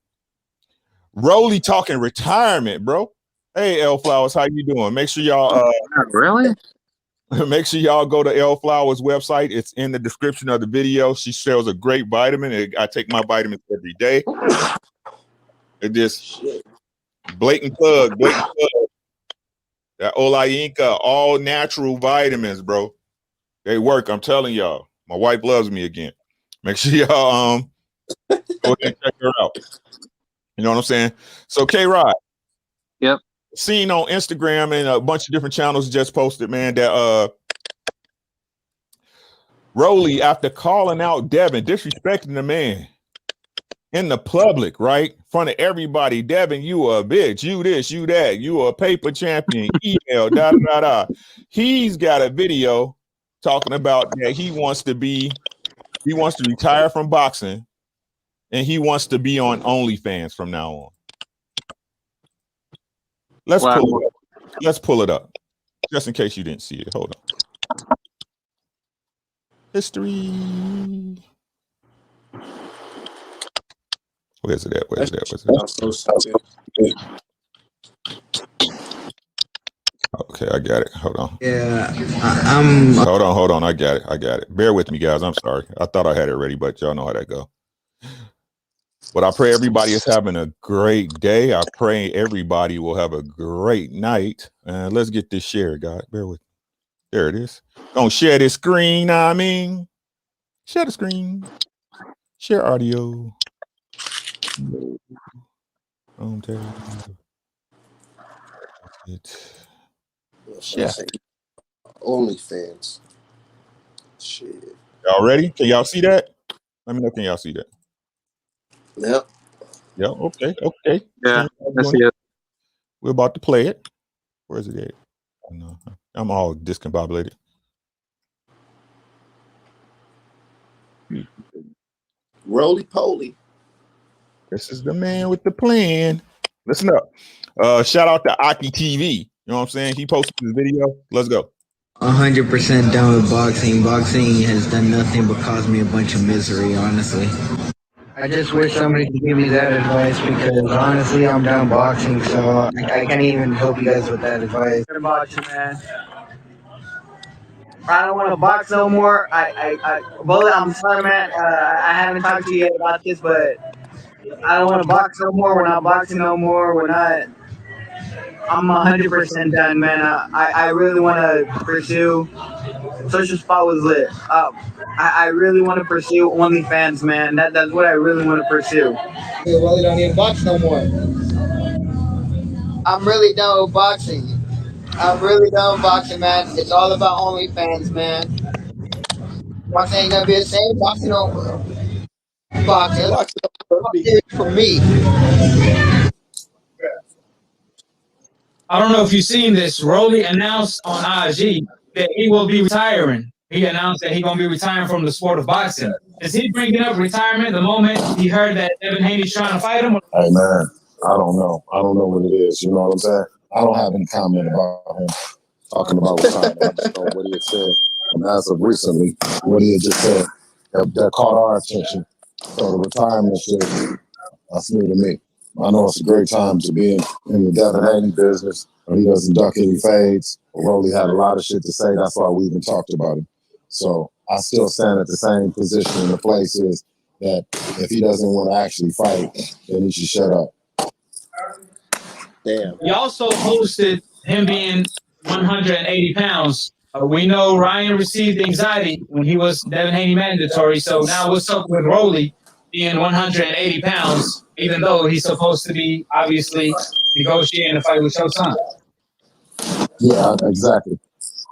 S1: Rollie talking retirement, bro. Hey, L Flowers, how you doing? Make sure y'all
S4: really?
S1: Make sure y'all go to L Flowers' website. It's in the description of the video. She sells a great vitamin. I take my vitamins every day. It just blatant plug. That Olayinka, all natural vitamins, bro. They work. I'm telling y'all. My wife loves me again. Make sure y'all go ahead and check her out. You know what I'm saying? So K-Rod.
S4: Yep.
S1: Seen on Instagram and a bunch of different channels just posted, man, that Rollie, after calling out Devin, disrespecting the man in the public, right? In front of everybody, Devin, you a bitch, you this, you that, you a paper champion, email, da. He's got a video talking about that he wants to retire from boxing, and he wants to be on OnlyFans from now on. Let's pull it up. Just in case you didn't see it. Hold on. History. Where's it at? Okay, I got it. Hold on.
S6: Yeah,
S1: Hold on. I got it. Bear with me, guys. I'm sorry. I thought I had it ready, but y'all know how that go. But I pray everybody is having a great day. I pray everybody will have a great night. Let's get this shared, guys. Bear with me. There it is. Gonna share this screen. Share the screen. Share audio.
S3: Yeah. OnlyFans. Shit.
S1: Y'all ready? Can y'all see that? Let me know. Can y'all see that?
S3: Yep.
S1: Yeah. Okay.
S4: Yeah. I see it.
S1: We're about to play it. Where's it at? No, I'm all discombobulated.
S3: Roly poly.
S1: This is the man with the plan. Listen up. Shout out to Aki TV. You know what I'm saying? He posted this video. Let's go.
S6: 100% down with boxing. Boxing has done nothing but cause me a bunch of misery, honestly. I just wish somebody could give me that advice because honestly, I'm done boxing, so I can't even help you guys with that advice.
S7: Boxing, man. I don't want to box no more. Bullet, I'm sorry, man. I haven't talked to you yet about this, but I don't want to box no more. We're not boxing no more. We're not. I'm 100% done, man. I really want to pursue. Social Spot was lit. I really want to pursue OnlyFans, man. That's what I really want to pursue.
S6: You really don't even box no more. I'm really done with boxing. I'm really done with boxing, man. It's all about OnlyFans, man. Boxing ain't gonna be the same. Boxing don't. Boxing. Boxing for me.
S8: I don't know if you've seen this. Rollie announced on IG that he will be retiring. He announced that he's going to be retiring from the sport of boxing. Is he bringing up retirement the moment he heard that Devin Haney's trying to fight him?
S9: Hey, man, I don't know. I don't know what it is. You know what I'm saying? I don't have any comment about him talking about retirement. I just know what he had said. And as of recently, what he had just said, that caught our attention. So the retirement shit, that's new to me. I know it's a great time to be in the Devin Haney business. He doesn't duck any fades. Rollie had a lot of shit to say. That's why we even talked about him. So I still stand at the same position in the place is that if he doesn't want to actually fight, then he should shut up.
S3: Damn.
S8: He also posted him being 180 pounds. We know Ryan received anxiety when he was Devin Haney mandatory. So now what's up with Rollie being 180 pounds, even though he's supposed to be obviously negotiating a fight with your son?
S9: Yeah, exactly.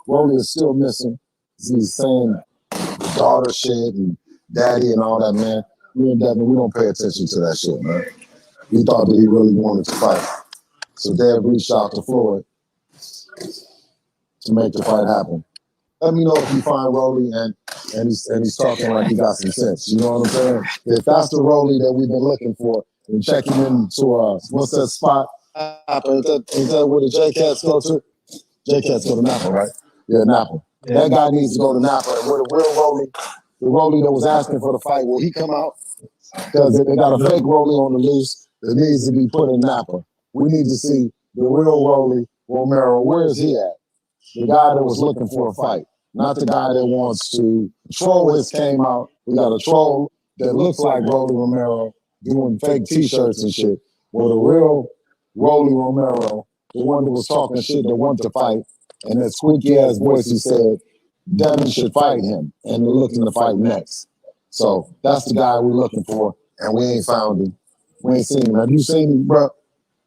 S9: Rollie is still missing. He's saying the daughter shit and daddy and all that, man. Me and Devin, we don't pay attention to that shit, man. We thought that he really wanted to fight. So Dev reached out to Floyd to make the fight happen. Let me know if you find Rollie and he's talking like he got some sense. You know what I'm saying? If that's the Rollie that we've been looking for, and check him into what's that spot? Ain't that where the J-Cats go to? J-Cats go to Napa, right? Yeah, Napa. That guy needs to go to Napa. And where the real Rollie, the Rollie that was asking for the fight, will he come out? Because they got a fake Rollie on the loose that needs to be put in Napa. We need to see the real Rollie Romero. Where is he at? The guy that was looking for a fight, not the guy that wants to troll his came out. We got a troll that looks like Rollie Romero doing fake T-shirts and shit. Well, the real Rollie Romero, the one that was talking shit that wanted to fight, and that squeaky ass voice who said Devin should fight him, and they're looking to fight next. So that's the guy we're looking for, and we ain't found him. We ain't seen him. Have you seen him, bro?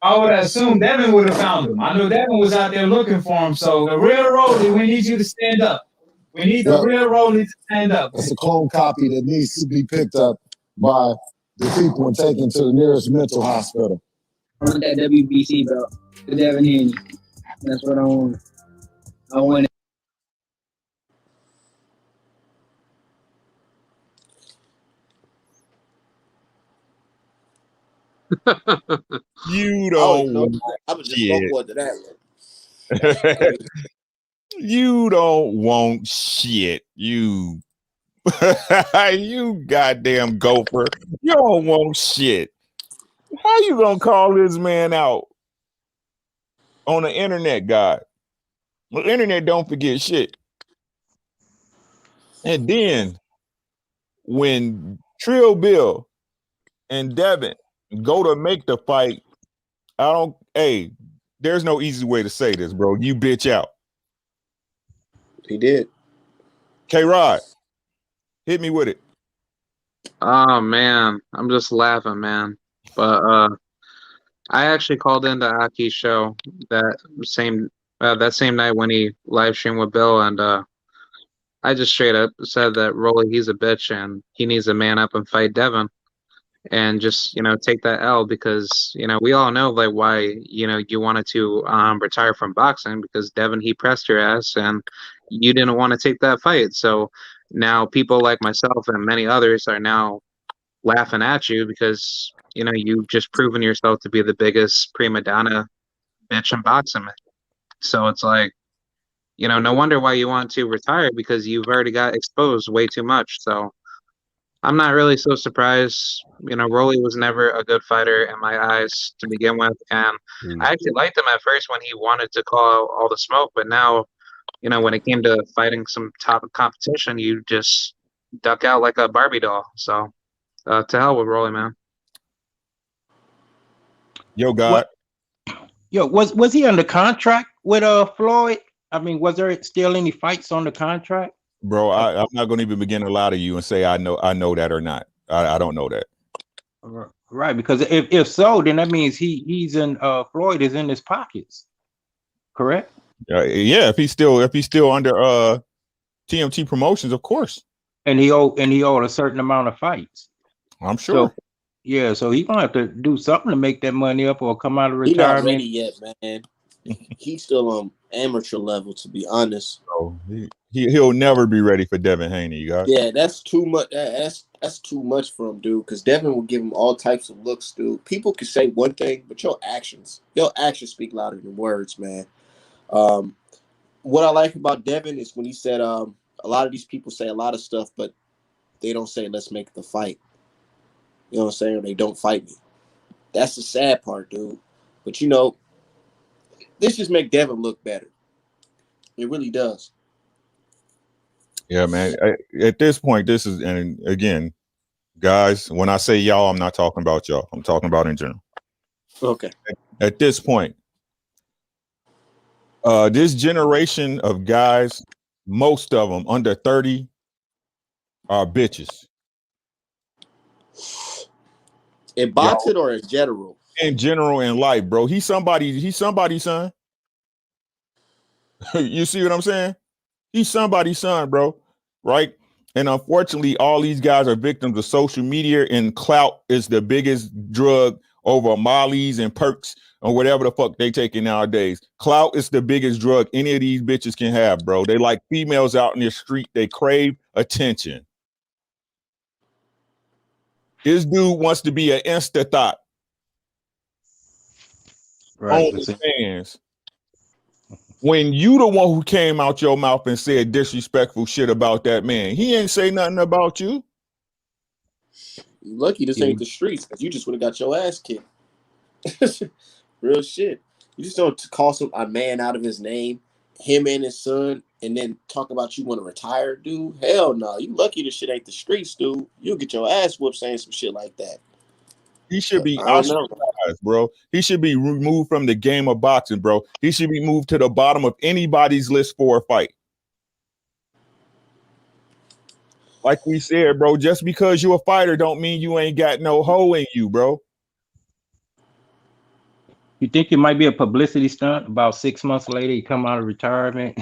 S8: I would assume Devin would have found him. I know Devin was out there looking for him. So the real Rollie, we need you to stand up. We need the real Rollie to stand up.
S9: It's a clone copy that needs to be picked up by the people and taken to the nearest mental hospital.
S6: I want that WBC belt, the Devin Haney. That's what I want. I want it.
S1: You don't
S3: know.
S1: want
S3: I was just
S1: shit.
S3: going to that one.
S1: You don't want shit. You you goddamn gopher. You don't want shit. How you gonna call this man out on the internet, God? The internet don't forget shit. And then when Trill Bill and Devin go to make the fight, there's no easy way to say this, bro. You bitch out.
S3: He did.
S1: K-Rod, hit me with it.
S4: Oh man, I'm just laughing, man. But I actually called into Aki's show that same night when he live streamed with Bill, and I just straight up said that Rollie, he's a bitch and he needs to man up and fight Devin. and just take that L, because we all know like why you wanted to retire from boxing, because Devin, he pressed your ass and you didn't want to take that fight. So now people like myself and many others are now laughing at you because you've just proven yourself to be the biggest prima donna bitch in boxing. So it's like, no wonder why you want to retire, because you've already got exposed way too much. So I'm not really so surprised. Rollie was never a good fighter in my eyes to begin with, and I actually liked him at first when he wanted to call all the smoke, but now, when it came to fighting some top competition, you just duck out like a Barbie doll. So to hell with Rollie, man.
S1: Yo, God.
S5: Yo, was he under contract with Floyd? I mean, was there still any fights on the contract?
S1: Bro, I'm not going to even begin to lie to you and say I know that or not. I don't know that.
S5: Right, because if so, then that means he's in Floyd is in his pockets. Correct?
S1: Yeah, if he's still under TMT Promotions, of course.
S5: And he owed a certain amount of fights.
S1: I'm sure.
S5: So he's gonna have to do something to make that money up or come out of
S3: He's not
S5: retirement.
S3: ready yet, man. He's still on amateur level, to be honest.
S1: Oh, he'll never be ready for Devin Haney, you guys.
S3: Yeah, that's too much. That's too much for him, dude. Because Devin will give him all types of looks, dude. People can say one thing, but your actions speak louder than words, man. What I like about Devin is when he said, a lot of these people say a lot of stuff, but they don't say, let's make the fight. You know what I'm saying? Or they don't fight me. That's the sad part, dude. But this just make Devin look better. It really does.
S1: Yeah, man. At this point, this is, and again, guys, when I say y'all, I'm not talking about y'all. I'm talking about in general.
S3: Okay.
S1: At this point, this generation of guys, most of them under 30 are bitches.
S3: In boxing or in general?
S1: In general, in life, bro. He's somebody's son. You see what I'm saying? He's somebody's son, bro. Right? And unfortunately, all these guys are victims of social media, and clout is the biggest drug over Molly's and perks or whatever the fuck they taking nowadays. Clout is the biggest drug any of these bitches can have, bro. They like females out in the street. They crave attention. This dude wants to be an insta thought.
S5: Right.
S1: OnlyFans. When you the one who came out your mouth and said disrespectful shit about that man, he ain't say nothing about you.
S3: You lucky this ain't the streets, because you just would have got your ass kicked. Real shit. You just don't call a man out of his name, him and his son, and then talk about you want to retire, dude. Hell no. You lucky this shit ain't the streets, dude. You'll get your ass whooped saying some shit like that.
S1: He should be ostracized, bro. He should be removed from the game of boxing, bro. He should be moved to the bottom of anybody's list for a fight. Like we said, bro, just because you're a fighter don't mean you ain't got no hoe in you, bro.
S5: You think it might be a publicity stunt? About 6 months later, he come out of retirement.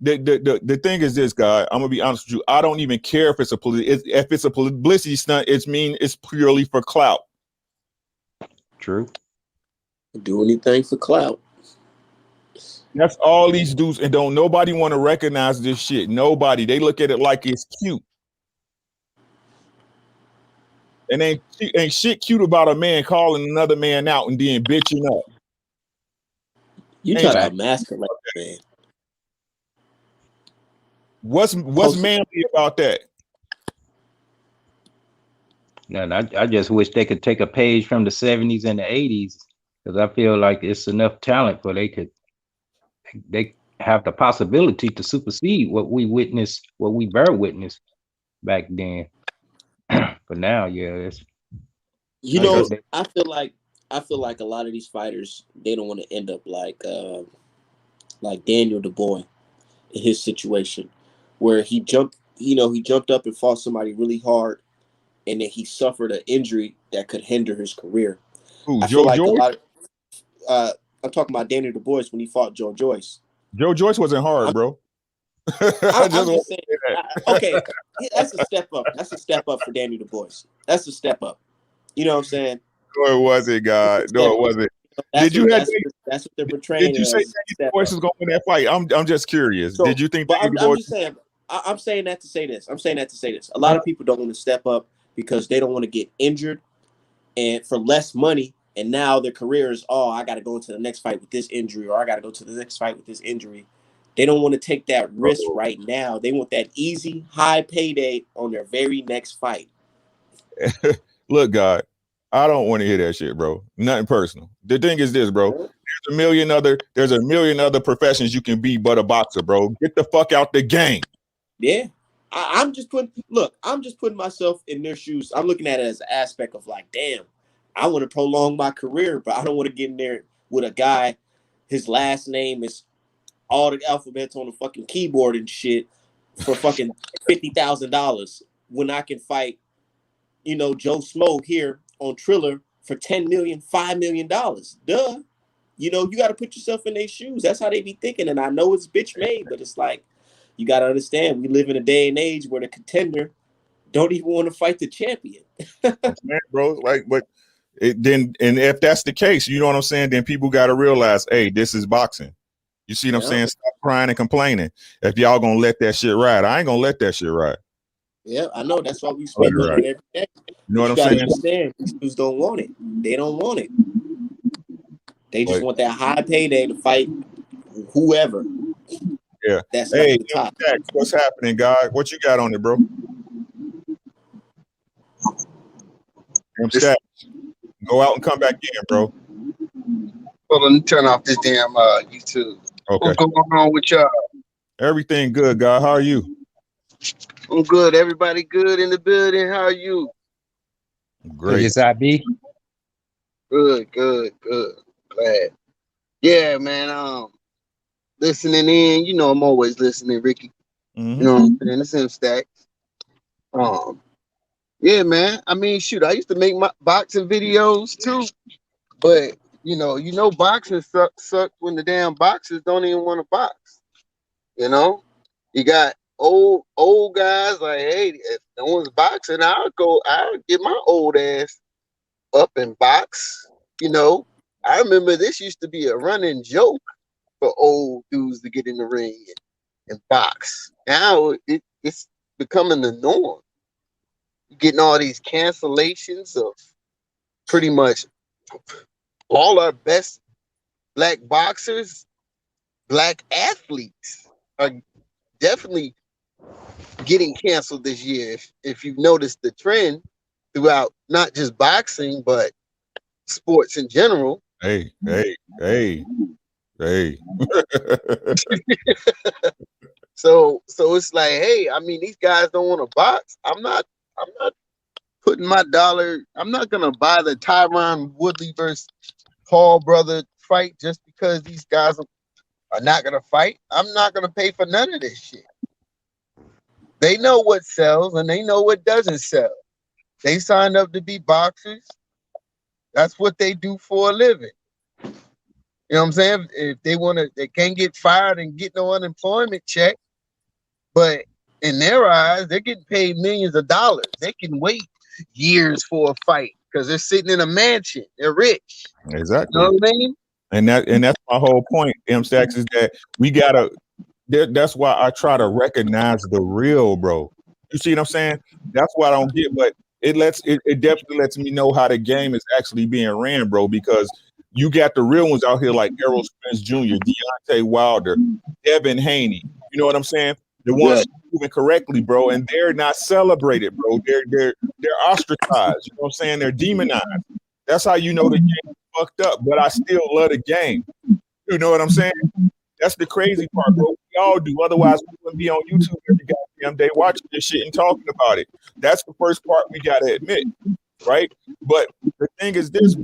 S1: The thing is this, guy. I'm gonna be honest with you. I don't even care if it's a publicity stunt. It's purely for clout.
S5: True.
S3: Do anything for clout.
S1: That's all these dudes, and don't nobody want to recognize this shit. Nobody. They look at it like it's cute. And ain't shit cute about a man calling another man out and then bitching up.
S3: You try to emasculate man.
S1: What's manly about that?
S5: No, I just wish they could take a page from the 70s and the 80s, because I feel like it's enough talent where they have the possibility to supersede what we bear witness back then. But now, yeah, it's
S3: I feel like a lot of these fighters, they don't want to end up like Daniel Dubois in his situation, where he jumped up and fought somebody really hard, and then he suffered an injury that could hinder his career. I feel like I'm talking about Daniel Dubois when he fought Joe Joyce.
S1: Joe Joyce wasn't hard, bro. I
S3: I'm
S1: just want
S3: just
S1: to
S3: saying.
S1: say that.
S3: Okay, that's a step up. That's a step up for Danny Du Bois. That's a step up. You know what I'm saying?
S1: No, it wasn't, God.
S3: Step
S1: No, it
S3: up.
S1: wasn't.
S3: That's
S1: Did you
S3: what
S1: have?
S3: that's what they're
S1: Did
S3: portraying
S1: you
S3: it
S1: say
S3: as.
S1: Danny Du
S3: Step
S1: Bois
S3: up.
S1: is going to win that fight? I'm just curious.
S3: So,
S1: Did you think
S3: but
S1: Danny Du
S3: I'm
S1: Bois?
S3: just saying. I'm saying that to say this. I'm saying that to say this. A lot of people don't want to step up because they don't want to get injured and for less money. And now their career is, oh, I got to go into the next fight with this injury, or I got to go to the next fight with this injury. They don't want to take that risk right now. They want that easy, high payday on their very next fight.
S1: Look, God, I don't want to hear that shit, bro. Nothing personal. The thing is this, bro. There's a million other professions you can be but a boxer, bro. Get the fuck out the game.
S3: Yeah. I'm just putting myself in their shoes. I'm looking at it as an aspect of like, damn, I want to prolong my career, but I don't want to get in there with a guy. His last name is all the alphabets on the fucking keyboard and shit for fucking $50,000 when I can fight, Joe Smo here on Triller for $10 million, $5 million. Duh. You got to put yourself in their shoes. That's how they be thinking. And I know it's bitch made, but it's like, you got to understand, we live in a day and age where the contender don't even want to fight the champion.
S1: Man, bro, but then, and if that's the case, you know what I'm saying? Then people got to realize, hey, this is boxing. You see what I'm saying? Stop crying and complaining. If y'all gonna let that shit ride, I ain't gonna let that shit ride.
S3: Yeah, I know. That's why we speak on it every day.
S1: You know what I'm
S3: gotta
S1: saying?
S3: Understand, these dudes don't want it. They don't want it. They just want that high payday to fight whoever.
S1: Yeah.
S3: That's
S1: hey,
S3: the top.
S1: What's happening, God? What you got on it, bro? Go out and come back in, bro.
S10: Well, let me turn off this damn YouTube.
S1: Okay.
S10: What's going on with y'all?
S1: Everything good, God. How are you?
S10: I'm good. Everybody good in the building. How are you?
S1: Great.
S5: Yes, I be.
S10: Good. Glad. Yeah, man. Listening in. I'm always listening, Ricky.
S1: Mm-hmm.
S10: You know what I'm saying? It's in stacks. Yeah, man. I mean, shoot, I used to make my boxing videos too, but boxing sucks when the damn boxers don't even want to box. You got old guys like, hey, if no one's boxing, I'll get my old ass up and box. I remember this used to be a running joke for old dudes to get in the ring and box. Now it's becoming the norm. You're getting all these cancellations of pretty much all our best black boxers, black athletes are definitely getting canceled this year. If you've noticed the trend throughout not just boxing, but sports in general.
S1: Hey.
S10: So it's like, hey, I mean, these guys don't want to box. I'm not putting my dollar. I'm not gonna buy the Tyron Woodley versus Paul brother fight just because these guys are not gonna fight. I'm not gonna pay for none of this shit. They know what sells and they know what doesn't sell. They signed up to be boxers. That's what they do for a living. You know what I'm saying? If they can't get fired and get no unemployment check, but in their eyes, they're getting paid millions of dollars. They can wait years for a fight because they're sitting in a mansion. They're rich.
S1: Exactly.
S10: You know what I mean?
S1: And that's my whole point, Stacks, is that we gotta. That's why I try to recognize the real, bro. You see what I'm saying? That's what I don't get, but it definitely lets me know how the game is actually being ran, bro. Because you got the real ones out here like Errol Spence Jr., Deontay Wilder, Devin Haney. You know what I'm saying? The ones moving correctly, bro, and they're not celebrated, bro. They're ostracized. You know what I'm saying? They're demonized. That's how you know the game is fucked up. But I still love the game. You know what I'm saying? That's the crazy part, bro. We all do. Otherwise, we wouldn't be on YouTube every goddamn day watching this shit and talking about it. That's the first part we gotta admit, right? But the thing is this.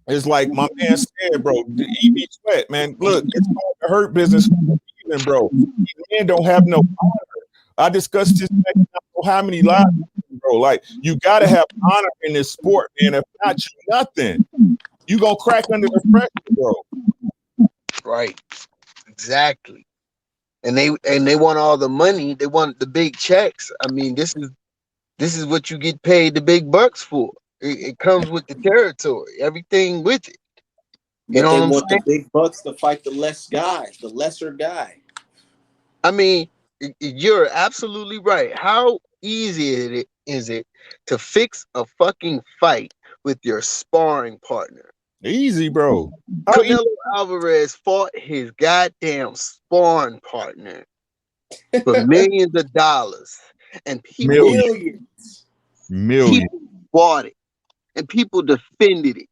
S1: It's like my man said, bro, the EB Sweat, man. Look, it's called the hurt business, bro. These men don't have no honor. I discussed this how many lives, bro. Like, you gotta have honor in this sport, man. If not, you nothing. You gonna crack under the pressure, bro.
S10: Right. Exactly. and they want all the money. They want the big checks. I mean, this is what you get paid the big bucks for. It comes with the territory, everything with it. You
S3: But
S10: know
S3: they
S10: what I'm
S3: want the
S10: saying?
S3: big bucks to fight the lesser guy.
S10: I mean, you're absolutely right. How easy is it to fix a fucking fight with your sparring partner?
S1: Easy, bro. How easy?
S10: Canelo Alvarez fought his goddamn sparring partner for millions of dollars, and
S1: Million. Million.
S10: people bought it, and people defended it.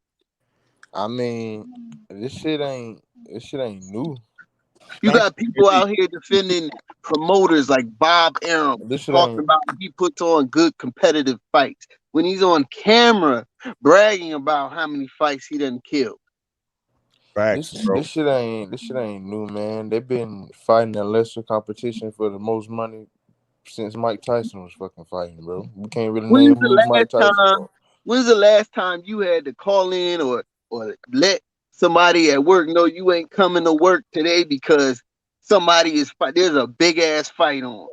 S11: I mean, this shit ain't new.
S10: You got people out here defending promoters like Bob Arum,
S11: This shit
S10: talking
S11: ain't.
S10: about he puts on good competitive fights when he's on camera bragging about how many fights he done killed.
S1: Facts, bro.
S11: This shit ain't new, man. They've been fighting a lesser competition for the most money since Mike Tyson was fucking fighting, bro. We can't really name who Mike Tyson fought.
S10: When's the last time you had to call in or let somebody at work know you ain't coming to work today because somebody is there's a big ass fight on?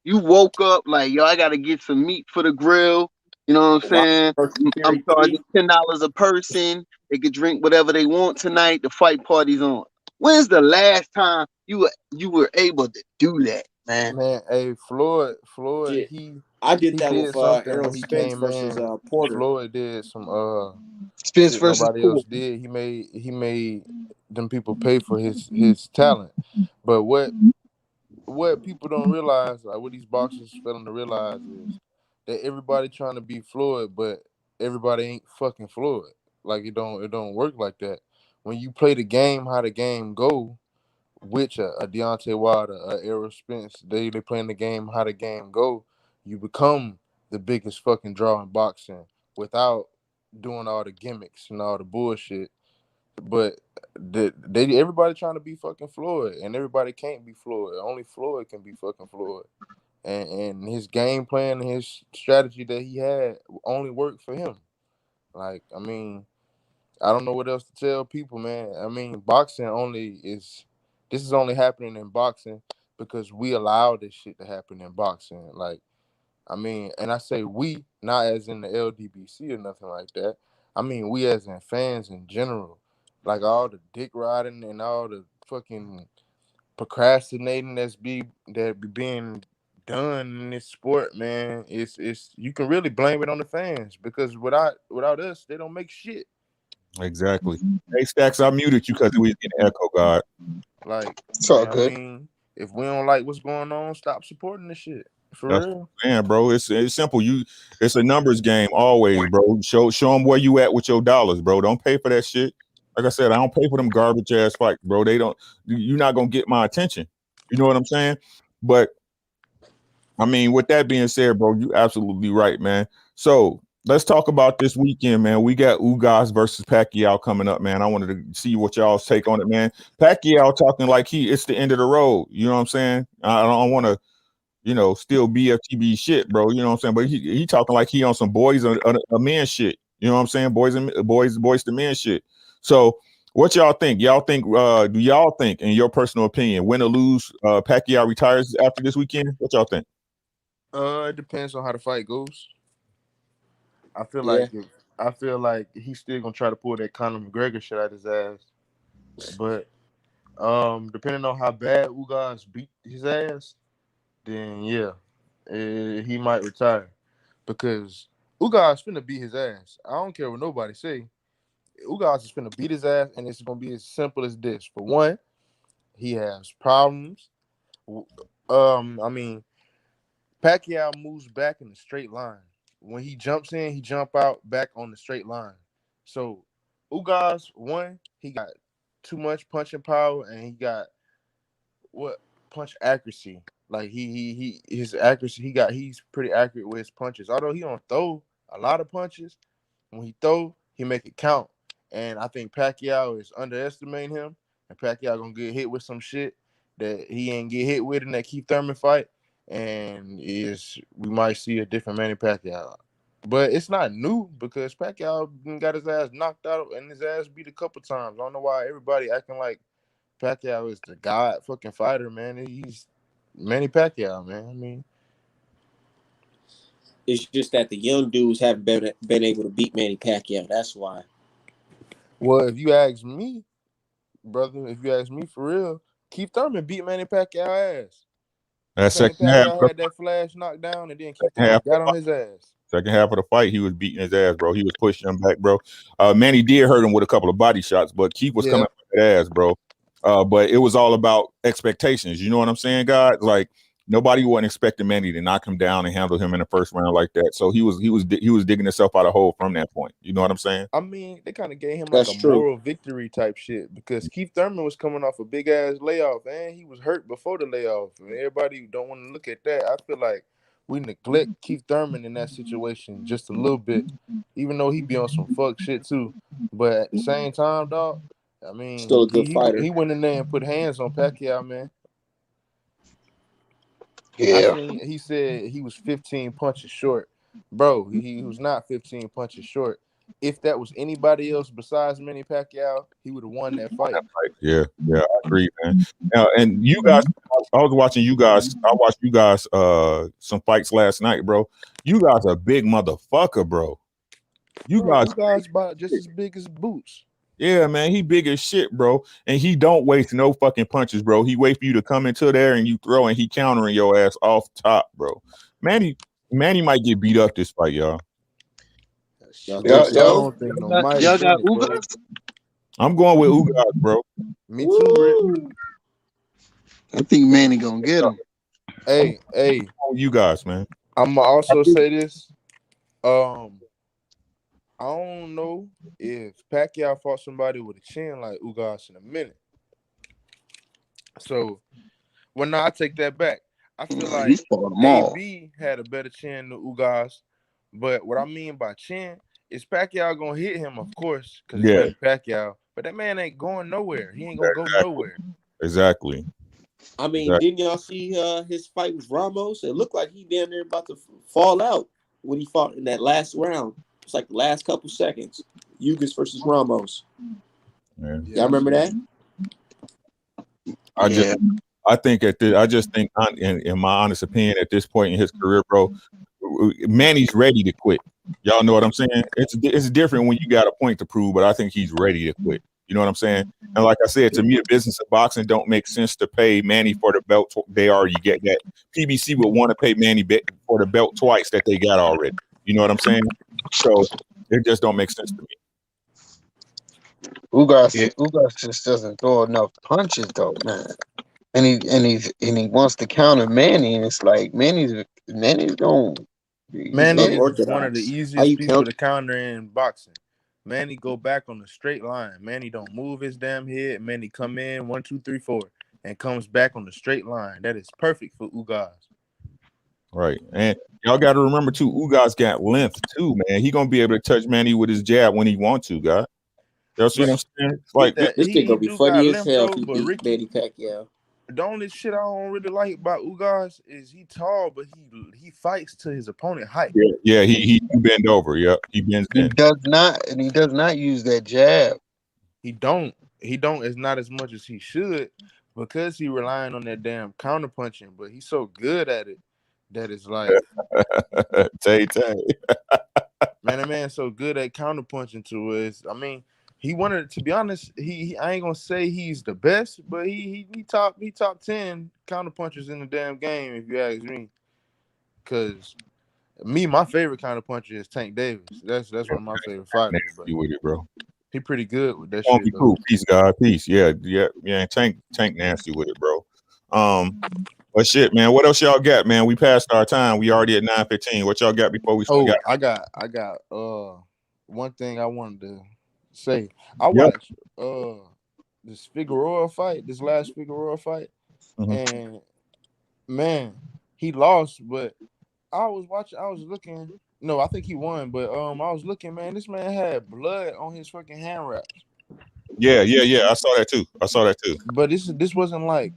S10: You woke up like, yo, I gotta get some meat for the grill. You know what I'm saying? I'm charging $10 a person. They could drink whatever they want tonight. The fight party's on. When's the last time you were able to do that, man?
S11: Man, hey, Floyd,
S3: I did
S11: he
S3: that
S11: did
S3: with
S11: something
S3: Errol
S11: when he
S3: Spence
S11: came
S3: versus
S11: in.
S3: Porter.
S11: Floyd did some
S10: Spence
S11: shit
S10: versus
S11: nobody
S10: Porter.
S11: else did. He made them people pay for his talent. But what people don't realize, like what these boxers failing to realize, is that everybody trying to be Floyd, but everybody ain't fucking Floyd. Like it don't work like that. When you play the game, how the game go, which a Deontay Wilder, a Errol Spence, they playing the game how the game go, you become the biggest fucking draw in boxing without doing all the gimmicks and all the bullshit. But everybody trying to be fucking Floyd, and everybody can't be Floyd. Only Floyd can be fucking Floyd. And his game plan, his strategy that he had only worked for him. Like, I mean, I don't know what else to tell people, man. I mean, this is only happening in boxing because we allow this shit to happen in boxing. Like, I mean, and I say we, not as in the LDBC or nothing like that. I mean, we as in fans in general. Like all the dick riding and all the fucking procrastinating that be being done in this sport, man. It's you can really blame it on the fans because without us, they don't make shit.
S1: Exactly. Hey, Stacks, I muted you because we was getting echo, God.
S11: Like,
S10: It's all
S11: I
S10: good.
S11: mean, if we don't like what's going on, stop supporting this shit. For
S1: That's
S11: real.
S1: man, bro. It's simple. It's a numbers game always, bro. Show them where you at with your dollars, bro. Don't pay for that shit. Like I said, I don't pay for them garbage ass fights, bro. You're not gonna get my attention. You know what I'm saying? But I mean, with that being said, bro, you absolutely right, man. So let's talk about this weekend, man. We got Ugas versus Pacquiao coming up, man. I wanted to see what y'all's take on it, man. Pacquiao talking like it's the end of the road. You know what I'm saying? I don't want to, still BFTB shit, bro. You know what I'm saying? But he talking like he on some boys a men shit. You know what I'm saying? Boys to men shit. So what y'all think? Do y'all think, in your personal opinion, win or lose, Pacquiao retires after this weekend? What y'all think?
S11: It depends on how the fight goes. I feel
S3: Yeah.
S11: like he's still gonna try to pull that Conor McGregor shit out his ass. But depending on how bad Ugas beat his ass, then yeah, he might retire because Ugas finna beat his ass. I don't care what nobody say. Ugas is finna beat his ass, and it's gonna be as simple as this. For one, he has problems. I mean, Pacquiao moves back in a straight line. When he jumps in, he jump out back on the straight line. So Ugas, one, he got too much punching power, and he got what punch accuracy. Like his accuracy, he's pretty accurate with his punches. Although he don't throw a lot of punches, when he throw, he make it count. And I think Pacquiao is underestimating him, and Pacquiao gonna get hit with some shit that he ain't get hit with in that Keith Thurman fight, and we might see a different Manny Pacquiao. But it's not new because Pacquiao got his ass knocked out and his ass beat a couple times. I don't know why everybody acting like Pacquiao is the god fucking fighter, man. He's Manny Pacquiao, man. I mean,
S3: It's just that the young dudes haven't been able to beat Manny Pacquiao. That's why.
S11: well, if you ask me, brother, if you ask me for real, Keith Thurman beat Manny Pacquiao ass.
S1: That
S11: Manny
S1: second half,
S11: Pacquiao had that flash knockdown, and then Keith
S1: second half,
S11: Thurman got on his ass.
S1: second half of the fight, he was beating his ass, bro. He was pushing him back, bro. Manny did hurt him with a couple of body shots, but Keith was coming for that ass, bro. But it was all about expectations. You know what I'm saying, God? Like nobody wasn't expecting Manny to knock him down and handle him in the first round like that. So he was digging himself out of hole from that point. You know what I'm saying?
S11: I mean, they kind of gave him
S3: That's
S11: like a
S3: true.
S11: moral victory type shit because Keith Thurman was coming off a big ass layoff and he was hurt before the layoff. And everybody don't want to look at that. I feel like we neglect Keith Thurman in that situation just a little bit, even though he be on some fuck shit too. But at the same time, dog, I mean,
S3: Still a good fighter.
S11: he went in there and put hands on Pacquiao, man.
S10: Yeah.
S11: He said he was 15 punches short. Bro, he was not 15 punches short. If that was anybody else besides Manny Pacquiao, he would have won that fight.
S1: Yeah, I agree, man. Now, and you guys, I was watching you guys. I watched you guys some fights last night, bro. You guys are big motherfucker, bro. You guys
S11: about just as big as Boots.
S1: Yeah, man, he big as shit, bro. And he don't waste no fucking punches, bro. He wait for you to come into there and you throw and he countering your ass off top, bro. Manny might get beat up this fight, y'all.
S11: I don't think no Mike.
S10: Y'all got Ugas?
S1: I'm going with Ugas, bro.
S11: Me too, Rick.
S10: I think Manny gonna get him.
S11: Hey,
S1: you guys, man.
S11: I'm gonna also say this. I don't know if Pacquiao fought somebody with a chin like Ugas in a minute. So, I take that back. I feel like AB had a better chin than Ugas. But what I mean by chin is Pacquiao gonna hit him, of course, because it's Pacquiao. But that man ain't going nowhere. He ain't gonna go nowhere.
S1: Exactly.
S3: I mean, didn't y'all see his fight with Ramos? It looked like he damn near about to fall out when he fought in that last round. It's like the last couple seconds. Ugas versus Ramos.
S1: Yeah.
S3: Y'all remember that?
S1: I just think, in my honest opinion, at this point in his career, bro, Manny's ready to quit. Y'all know what I'm saying? It's different when you got a point to prove, but I think he's ready to quit. You know what I'm saying? And like I said, to me, the business of boxing don't make sense to pay Manny for the belt. They already get that. PBC would want to pay Manny for the belt twice that they got already. You know what I'm saying? So it just don't make sense to me.
S10: Ugas just doesn't throw enough punches though, man. And he wants to counter Manny, and it's like Manny's going.
S11: Manny is one of the easiest people to counter in boxing. Manny go back on the straight line. Manny don't move his damn head. Manny come in 1, 2, 3, 4 and comes back on the straight line. That is perfect for Ugas.
S1: Right. And y'all got to remember too, Ugas got length too, man. He gonna be able to touch Manny with his jab when he want to, God. Y'all see what I'm saying? Like
S3: this thing gonna be funny as hell if he beat Manny Pacquiao.
S11: The only shit I don't really like about Ugas is he tall, but he fights to his opponent height.
S1: Yeah, he bend over. Yep, he bends in.
S10: He does not use that jab.
S11: He don't. It's not as much as he should because he relying on that damn counter punching. But he's so good at it that it's like,
S1: Tay.
S11: man, that man's so good at counter punching to us. I mean, he wanted to be honest. I ain't gonna say he's the best, but he top 10 counter punchers in the damn game if you ask me. Cause my favorite counter puncher is Tank Davis. That's one of my favorite fighters.
S1: You with it, bro?
S11: He pretty good with that shit.
S1: Cool. Peace, God. Peace. Yeah. Tank nasty with it, bro. But shit, man. What else y'all got, man? We passed our time. We already at 9:15. What y'all got before we?
S11: I got one thing I wanted to say. I watched this last Figueroa fight, and man, he lost. But I was looking. No, I think he won. But I was looking, man. This man had blood on his fucking hand wraps.
S1: Yeah. I saw that too.
S11: But this wasn't like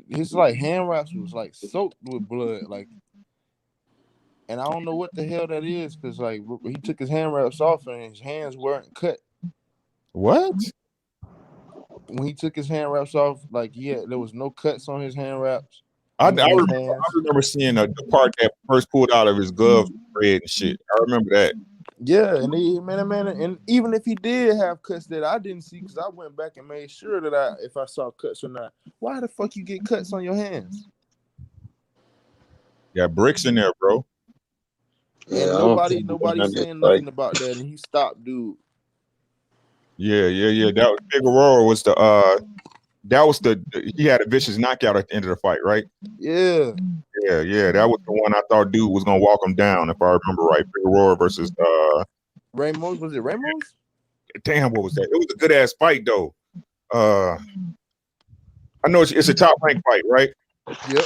S11: his hand wraps was like soaked with blood, like. And I don't know what the hell that is because, like, he took his hand wraps off and his hands weren't cut.
S1: What?
S11: when he took his hand wraps off, like there was no cuts on his hand wraps.
S1: I
S11: remember
S1: seeing the part that first pulled out of his gloves, red and shit. I remember that.
S11: Yeah, and and even if he did have cuts that I didn't see, because I went back and made sure that if I saw cuts or not. Why the fuck you get cuts on your hands?
S1: Got bricks in there, bro.
S11: And nobody saying nothing about that, and he stopped, dude.
S1: Yeah. That was Figueroa was he had a vicious knockout at the end of the fight, right?
S11: Yeah.
S1: That was the one I thought dude was gonna walk him down, if I remember right. Figueroa versus
S11: Ramos. Was it Ramos?
S1: Damn, what was that? It was a good ass fight though. I know it's a top ranked fight, right?
S11: Yep.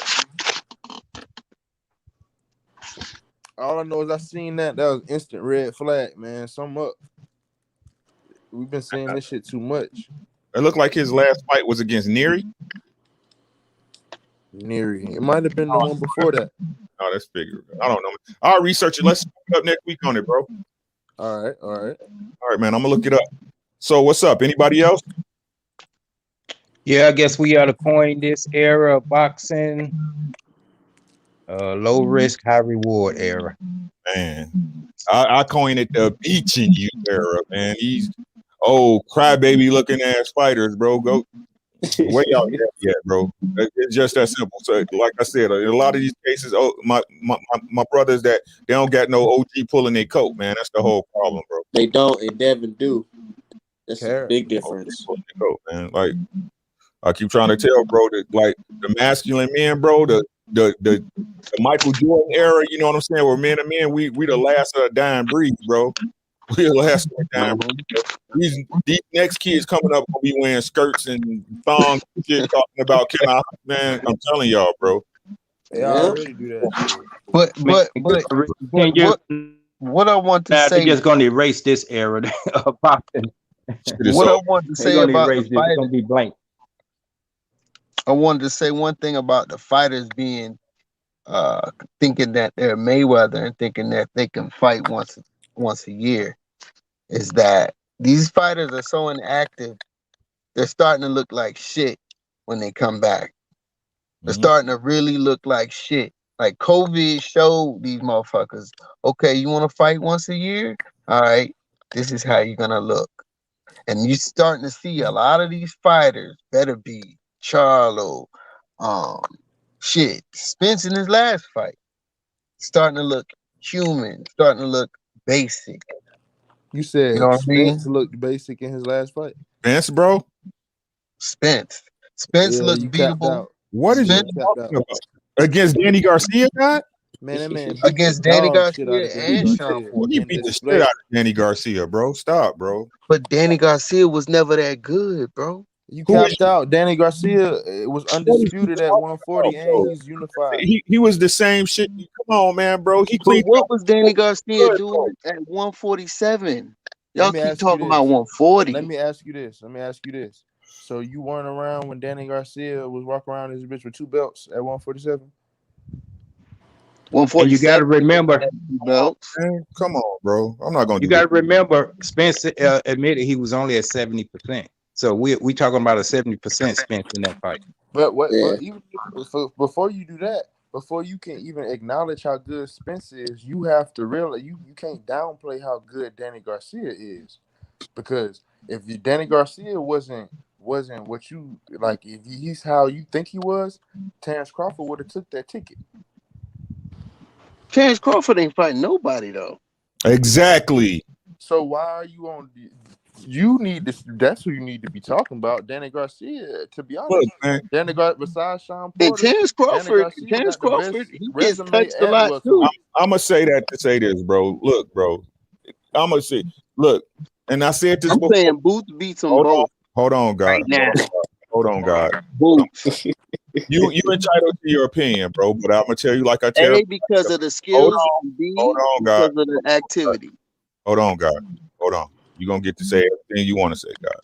S11: All I know is I seen that was instant red flag, man. Something up. We've been seeing this shit too much.
S1: It looked like his last fight was against Neary.
S11: It might have been the one before that.
S1: Oh, that's figured. I don't know. I'll research it. Let's look up next week on it, bro.
S11: All right,
S1: man. I'm gonna look it up. So, what's up? Anybody else?
S5: Yeah, I guess we ought to coin this era of boxing low risk, high reward era.
S1: Man, I coined it the beaching you era, man. These old crybaby looking ass fighters, bro. Go way out there yet, bro. It's just that simple. So, like I said, in a lot of these cases, my brothers that they don't got no OG pulling their coat, man. That's the whole problem, bro.
S3: They don't, and Devin do. That's a big difference.
S1: Coat, man. Like I keep trying to tell, bro, that like the masculine men, bro, the Michael Jordan era, you know what I'm saying? Where men and men, we the last of a dying breed, bro. We the last of a dying breed. These next kids coming up will be wearing skirts and thongs and shit, talking about man. I'm telling y'all, bro.
S11: They already do that.
S10: But what I want to say,
S5: they're just going to erase this era of boxing.
S10: What I want to say about the fight,
S5: it's going to be blank.
S10: I wanted to say one thing about the fighters being thinking that they're Mayweather and thinking that they can fight once a year, is that these fighters are so inactive, they're starting to look like shit when they come back. They're starting to really look like shit. Like COVID showed these motherfuckers, okay, you want to fight once a year? All right, this is how you're gonna look. And you're starting to see a lot of these fighters, better be Charlo, Spence in his last fight, starting to look human, starting to look basic.
S11: You said,
S10: you know what
S11: Spence looked basic in his last fight?
S1: Spence, bro?
S10: Spence looked beatable.
S1: What is you talking about? Against Danny Garcia, God?
S11: Man,
S10: against Danny Garcia and Sean Porter.
S1: He beat the shit out of Danny Garcia, bro. Stop, bro.
S10: But Danny Garcia was never that good, bro.
S11: You capped out. Danny Garcia was undisputed at 140, and he's unified.
S1: He was the same shit. Come on, man, bro.
S10: What was Danny Garcia doing at 147? Y'all keep talking about 140.
S11: Let me ask you this. So you weren't around when Danny Garcia was walking around this bitch with 2 belts at 147?
S10: 147.
S5: And you got to remember,
S10: belts.
S1: Come on, bro. I'm not gonna.
S5: You got to remember, Spence admitted he was only at 70%. So we talking about a 70% Spence in that fight.
S11: But even before you do that, before you can even acknowledge how good Spence is, you have to realize you can't downplay how good Danny Garcia is, because if Danny Garcia wasn't what you like, if he's how you think he was, Terrence Crawford would have took that ticket.
S10: Terrence Crawford ain't fighting nobody though.
S1: Exactly.
S11: So why are you on? You need this. That's who you need to be talking about, Danny Garcia. To be honest, Danny Garcia besides Sean Porter,
S10: and Terrence Crawford, he gets touched a lot too.
S1: I'm gonna say that to say this, bro. Look, bro. I'm gonna say, look, and I said this.
S10: I'm saying Booth beats them both.
S1: Hold on, God.
S10: Right now.
S1: Hold on, God.
S10: Booth.
S1: You entitled to your opinion, bro. But I'm gonna tell you, like I tell
S10: A, because of the skills.
S1: Hold on, God.
S10: Because of the activity.
S1: Hold on, God. Hold on. You're gonna get to say everything you want to say, God.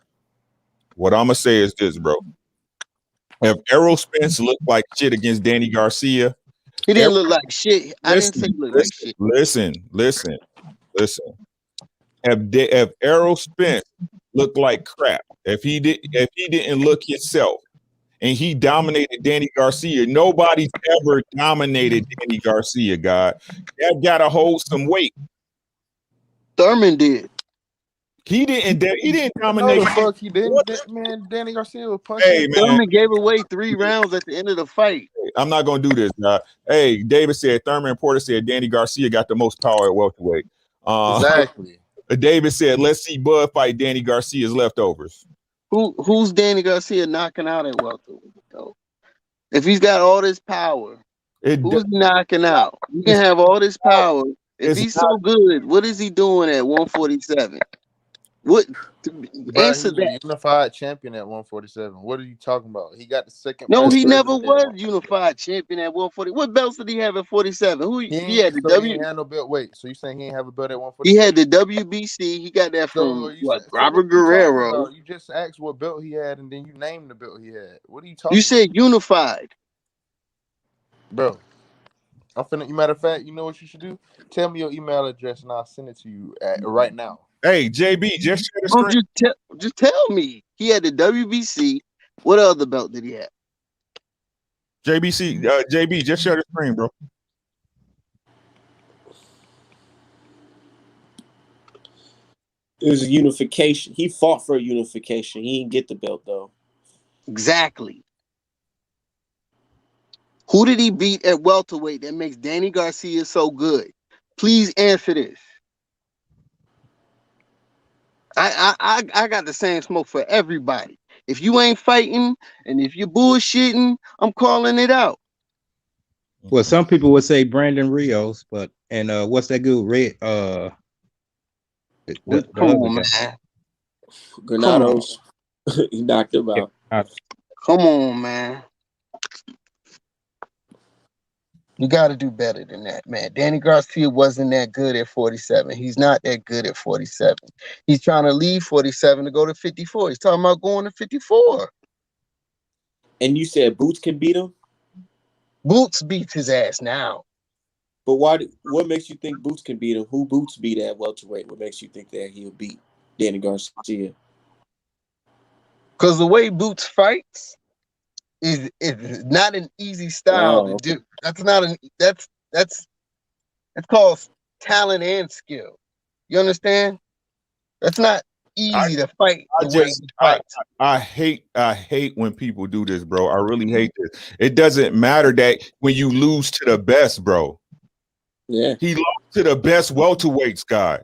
S1: What I'm gonna say is this, bro. If Errol Spence looked like shit against Danny Garcia,
S10: he didn't look like shit. I didn't say he looked like shit.
S1: Listen. If Errol Spence look like crap. If he didn't look himself and he dominated Danny Garcia, nobody's ever dominated Danny Garcia, God. That gotta hold some weight.
S10: Thurman did.
S1: He didn't
S11: No,
S1: dominate.
S11: the fuck he didn't. Man, Danny Garcia was punching.
S1: Hey, man.
S10: Thurman gave away 3 rounds at the end of the fight.
S1: I'm not gonna do this, God. Hey, David said Thurman Porter said Danny Garcia got the most power at welterweight.
S11: Exactly.
S1: David said, let's see Bud fight Danny Garcia's leftovers.
S10: Who's Danny Garcia knocking out at welterweight though? If he's got all this power, who's he knocking out? You can have all this power. If he's so good, what is he doing at 147? What? Answer
S11: He's
S10: that.
S11: a unified champion at 147. What are you talking about? He got the second.
S10: No, he never was unified champion at 140. What belts did he have at 47? Who he had the
S11: He ain't had no belt. Wait, so you saying he ain't have a belt at 147?
S10: He had the WBC. He got that from Robert Guerrero.
S11: You just asked what belt he had, and then you named the belt he had. What are you talking?
S10: You said unified,
S11: bro. I'm finna. Matter of fact, you know what you should do? Tell me your email address, and I'll send it to you right now.
S1: Hey, JB, just share the screen.
S10: Just tell me. He had the WBC. What other belt did he have?
S1: JB, just share the screen, bro.
S12: It was a unification. He fought for a unification. He didn't get the belt though.
S10: Exactly. Who did he beat at welterweight that makes Danny Garcia so good? Please answer this. I got the same smoke for everybody. If you ain't fighting and if you're bullshitting, I'm calling it out.
S5: Well, some people would say Brandon Rios, but what's that good red?
S10: Come on, man.
S12: Granados, he knocked him out.
S10: Come on, man. You got to do better than that, man. Danny Garcia wasn't that good at 47. He's not that good at 47. He's trying to leave 47 to go to 54. He's talking about going to 54.
S12: And you said Boots can beat him?
S10: Boots beats his ass now.
S12: But why? What makes you think Boots can beat him? Who Boots beat at welterweight? What makes you think that he'll beat Danny Garcia?
S10: Because the way Boots fights is not an easy style to do. That's not an that's called talent and skill. You understand? That's not easy to fight the way he fights.
S1: I hate when people do this, bro. I really hate this. It doesn't matter that when you lose to the best, bro.
S12: Yeah.
S1: He lost to the best welterweights, God.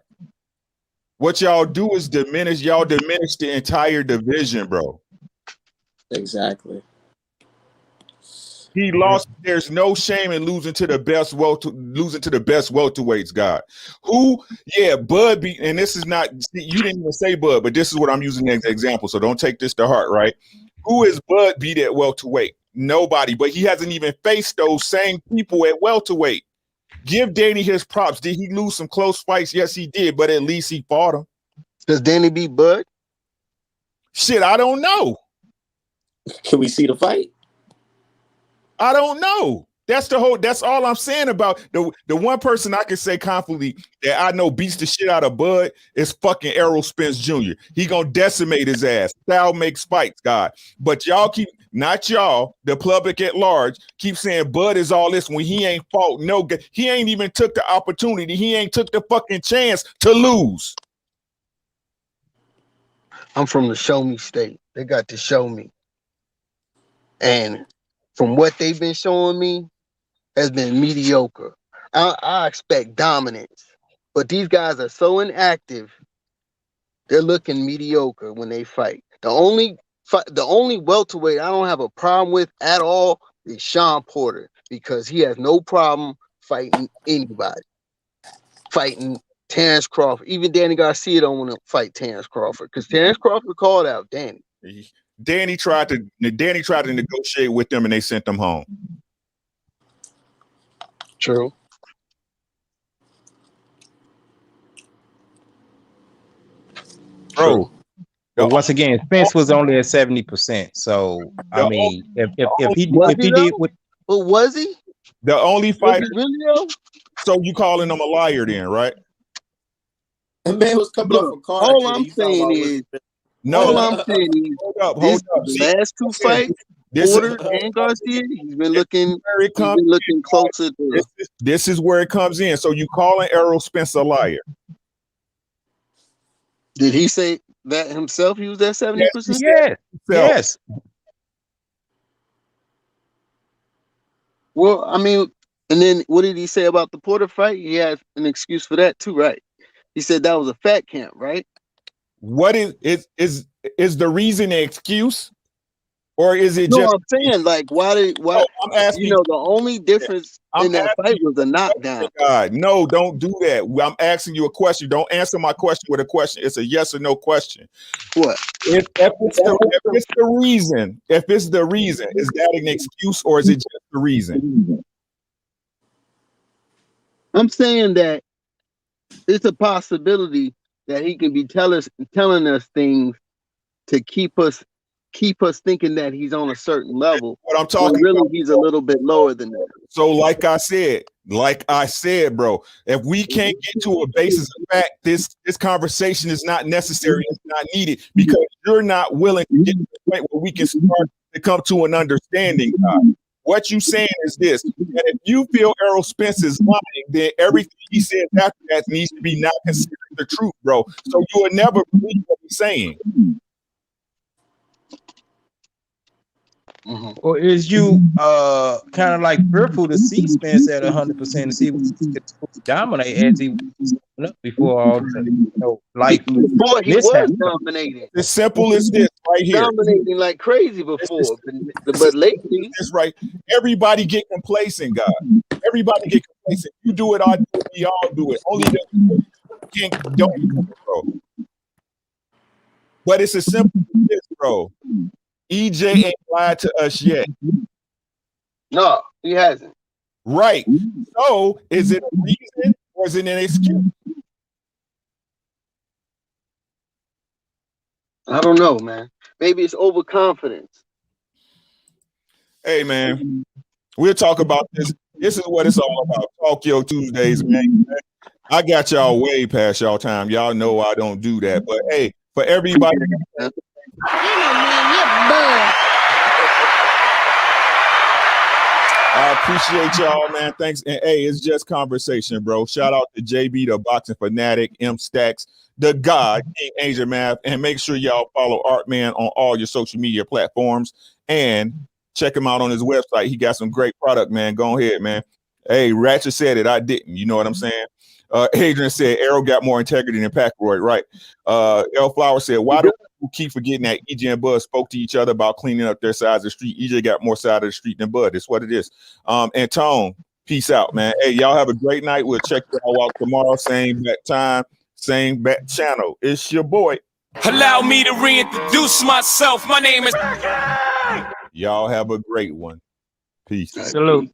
S1: What y'all do is diminish the entire division, bro.
S12: Exactly.
S1: He lost. There's no shame in losing to the best welterweights, God. Who? Yeah, Bud beat, and this is not. You didn't even say Bud, but this is what I'm using as an example. So don't take this to heart, right? Who is Bud beat at welterweight? Nobody. But he hasn't even faced those same people at welterweight. Give Danny his props. Did he lose some close fights? Yes, he did. But at least he fought him.
S10: Does Danny beat Bud?
S1: Shit, I don't know.
S12: Can we see the fight?
S1: I don't know. That's all I'm saying about the one person I can say confidently that I know beats the shit out of Bud is fucking Errol Spence Jr. He gonna decimate his ass. Style makes fights, God. But y'all not y'all, the public at large, keep saying Bud is all this when he ain't fought. No, he ain't even took the opportunity. He ain't took the fucking chance to lose.
S10: I'm from the show me state. They got to show me. And from what they've been showing me has been mediocre. I expect dominance, but these guys are so inactive. They're looking mediocre when they fight. The only welterweight I don't have a problem with at all is Sean Porter, because he has no problem fighting anybody. Fighting Terrence Crawford. Even Danny Garcia don't want to fight Terrence Crawford because Terrence Crawford called out Danny.
S1: Danny tried to negotiate with them and they sent them home.
S10: True.
S1: Bro.
S5: But once again, Spence was only at 70%. So I mean, if he did what,
S10: but was he?
S1: The only fighter.
S10: Really?
S1: So you calling him a liar then, right?
S12: That man was coming off from Carter.
S10: All I'm saying is
S1: No,
S10: All I'm saying is,
S1: hold up.
S10: the
S1: See,
S10: last two fights,
S1: this
S10: Porter and Garcia, he's been looking closer to.
S1: This is where it comes in. So you calling Errol Spence a liar?
S10: Did he say that himself? He was at 70%.
S5: Yes.
S10: Well, I mean, and then what did he say about the Porter fight? He had an excuse for that too, right? He said that was a fat camp, right?
S1: What is the reason an excuse, or is it
S10: no,
S1: just?
S10: I'm saying, like, why?
S1: No, I'm asking.
S10: You know, the only difference in that fight was the knockdown.
S1: God, no, don't do that. I'm asking you a question. Don't answer my question with a question. It's a yes or no question.
S10: What?
S1: If it's the reason, is that an excuse or is it just the reason?
S10: I'm saying that it's a possibility that he can be telling us things to keep us thinking that he's on a certain level.
S1: What I'm talking
S10: really
S1: about,
S10: he's a little bit lower than that.
S1: So like I said, bro, if we can't get to a basis of fact, this conversation is not necessary. It's not needed because you're not willing to get to the point where we can start to come to an understanding. What you saying is this, and if you feel Errol Spence is lying, then everything he says after that needs to be not considered the truth, bro. So you will never believe what he's saying.
S5: Or is you kind of like fearful to see Spence at 100% and see what he can dominate as he was up before all the life?
S10: Before he was dominating.
S1: As simple as this right here.
S10: Dominating like crazy before, but lately,
S1: that's right. Everybody get complacent, God. Everybody get complacent. You do it, I do it, we all do it. Only that can't don't, bro. But it's as simple as this, bro. EJ ain't lied to us yet.
S10: No, he hasn't.
S1: Right. So is it a reason or is it an excuse?
S10: I don't know, man. Maybe it's overconfidence.
S1: Hey, man, we'll talk about this. This is what it's all about. Talk You Tuesdaze, man. I got y'all way past y'all time. Y'all know I don't do that. But hey, for everybody. I appreciate y'all, man. Thanks. And hey, it's just conversation, bro. Shout out to JB, the boxing fanatic, M Stacks, the God, King Angel Math, and make sure y'all follow Artman on all your social media platforms and check him out on his website. He got some great product, man. Go ahead, man. Hey, Ratchet said it. I didn't. You know what I'm saying? Adrian said Arrow got more integrity than Packroyd, right? L Flower said, why do people keep forgetting that EJ and Bud spoke to each other about cleaning up their sides of the street? EJ got more side of the street than Bud. That's what it is. And Tone, peace out, man. Hey, y'all have a great night. We'll check y'all out tomorrow. Same back time, same back channel. It's your boy.
S2: Allow me to reintroduce myself. My name is.
S1: Y'all have a great one. Peace.
S5: Salute.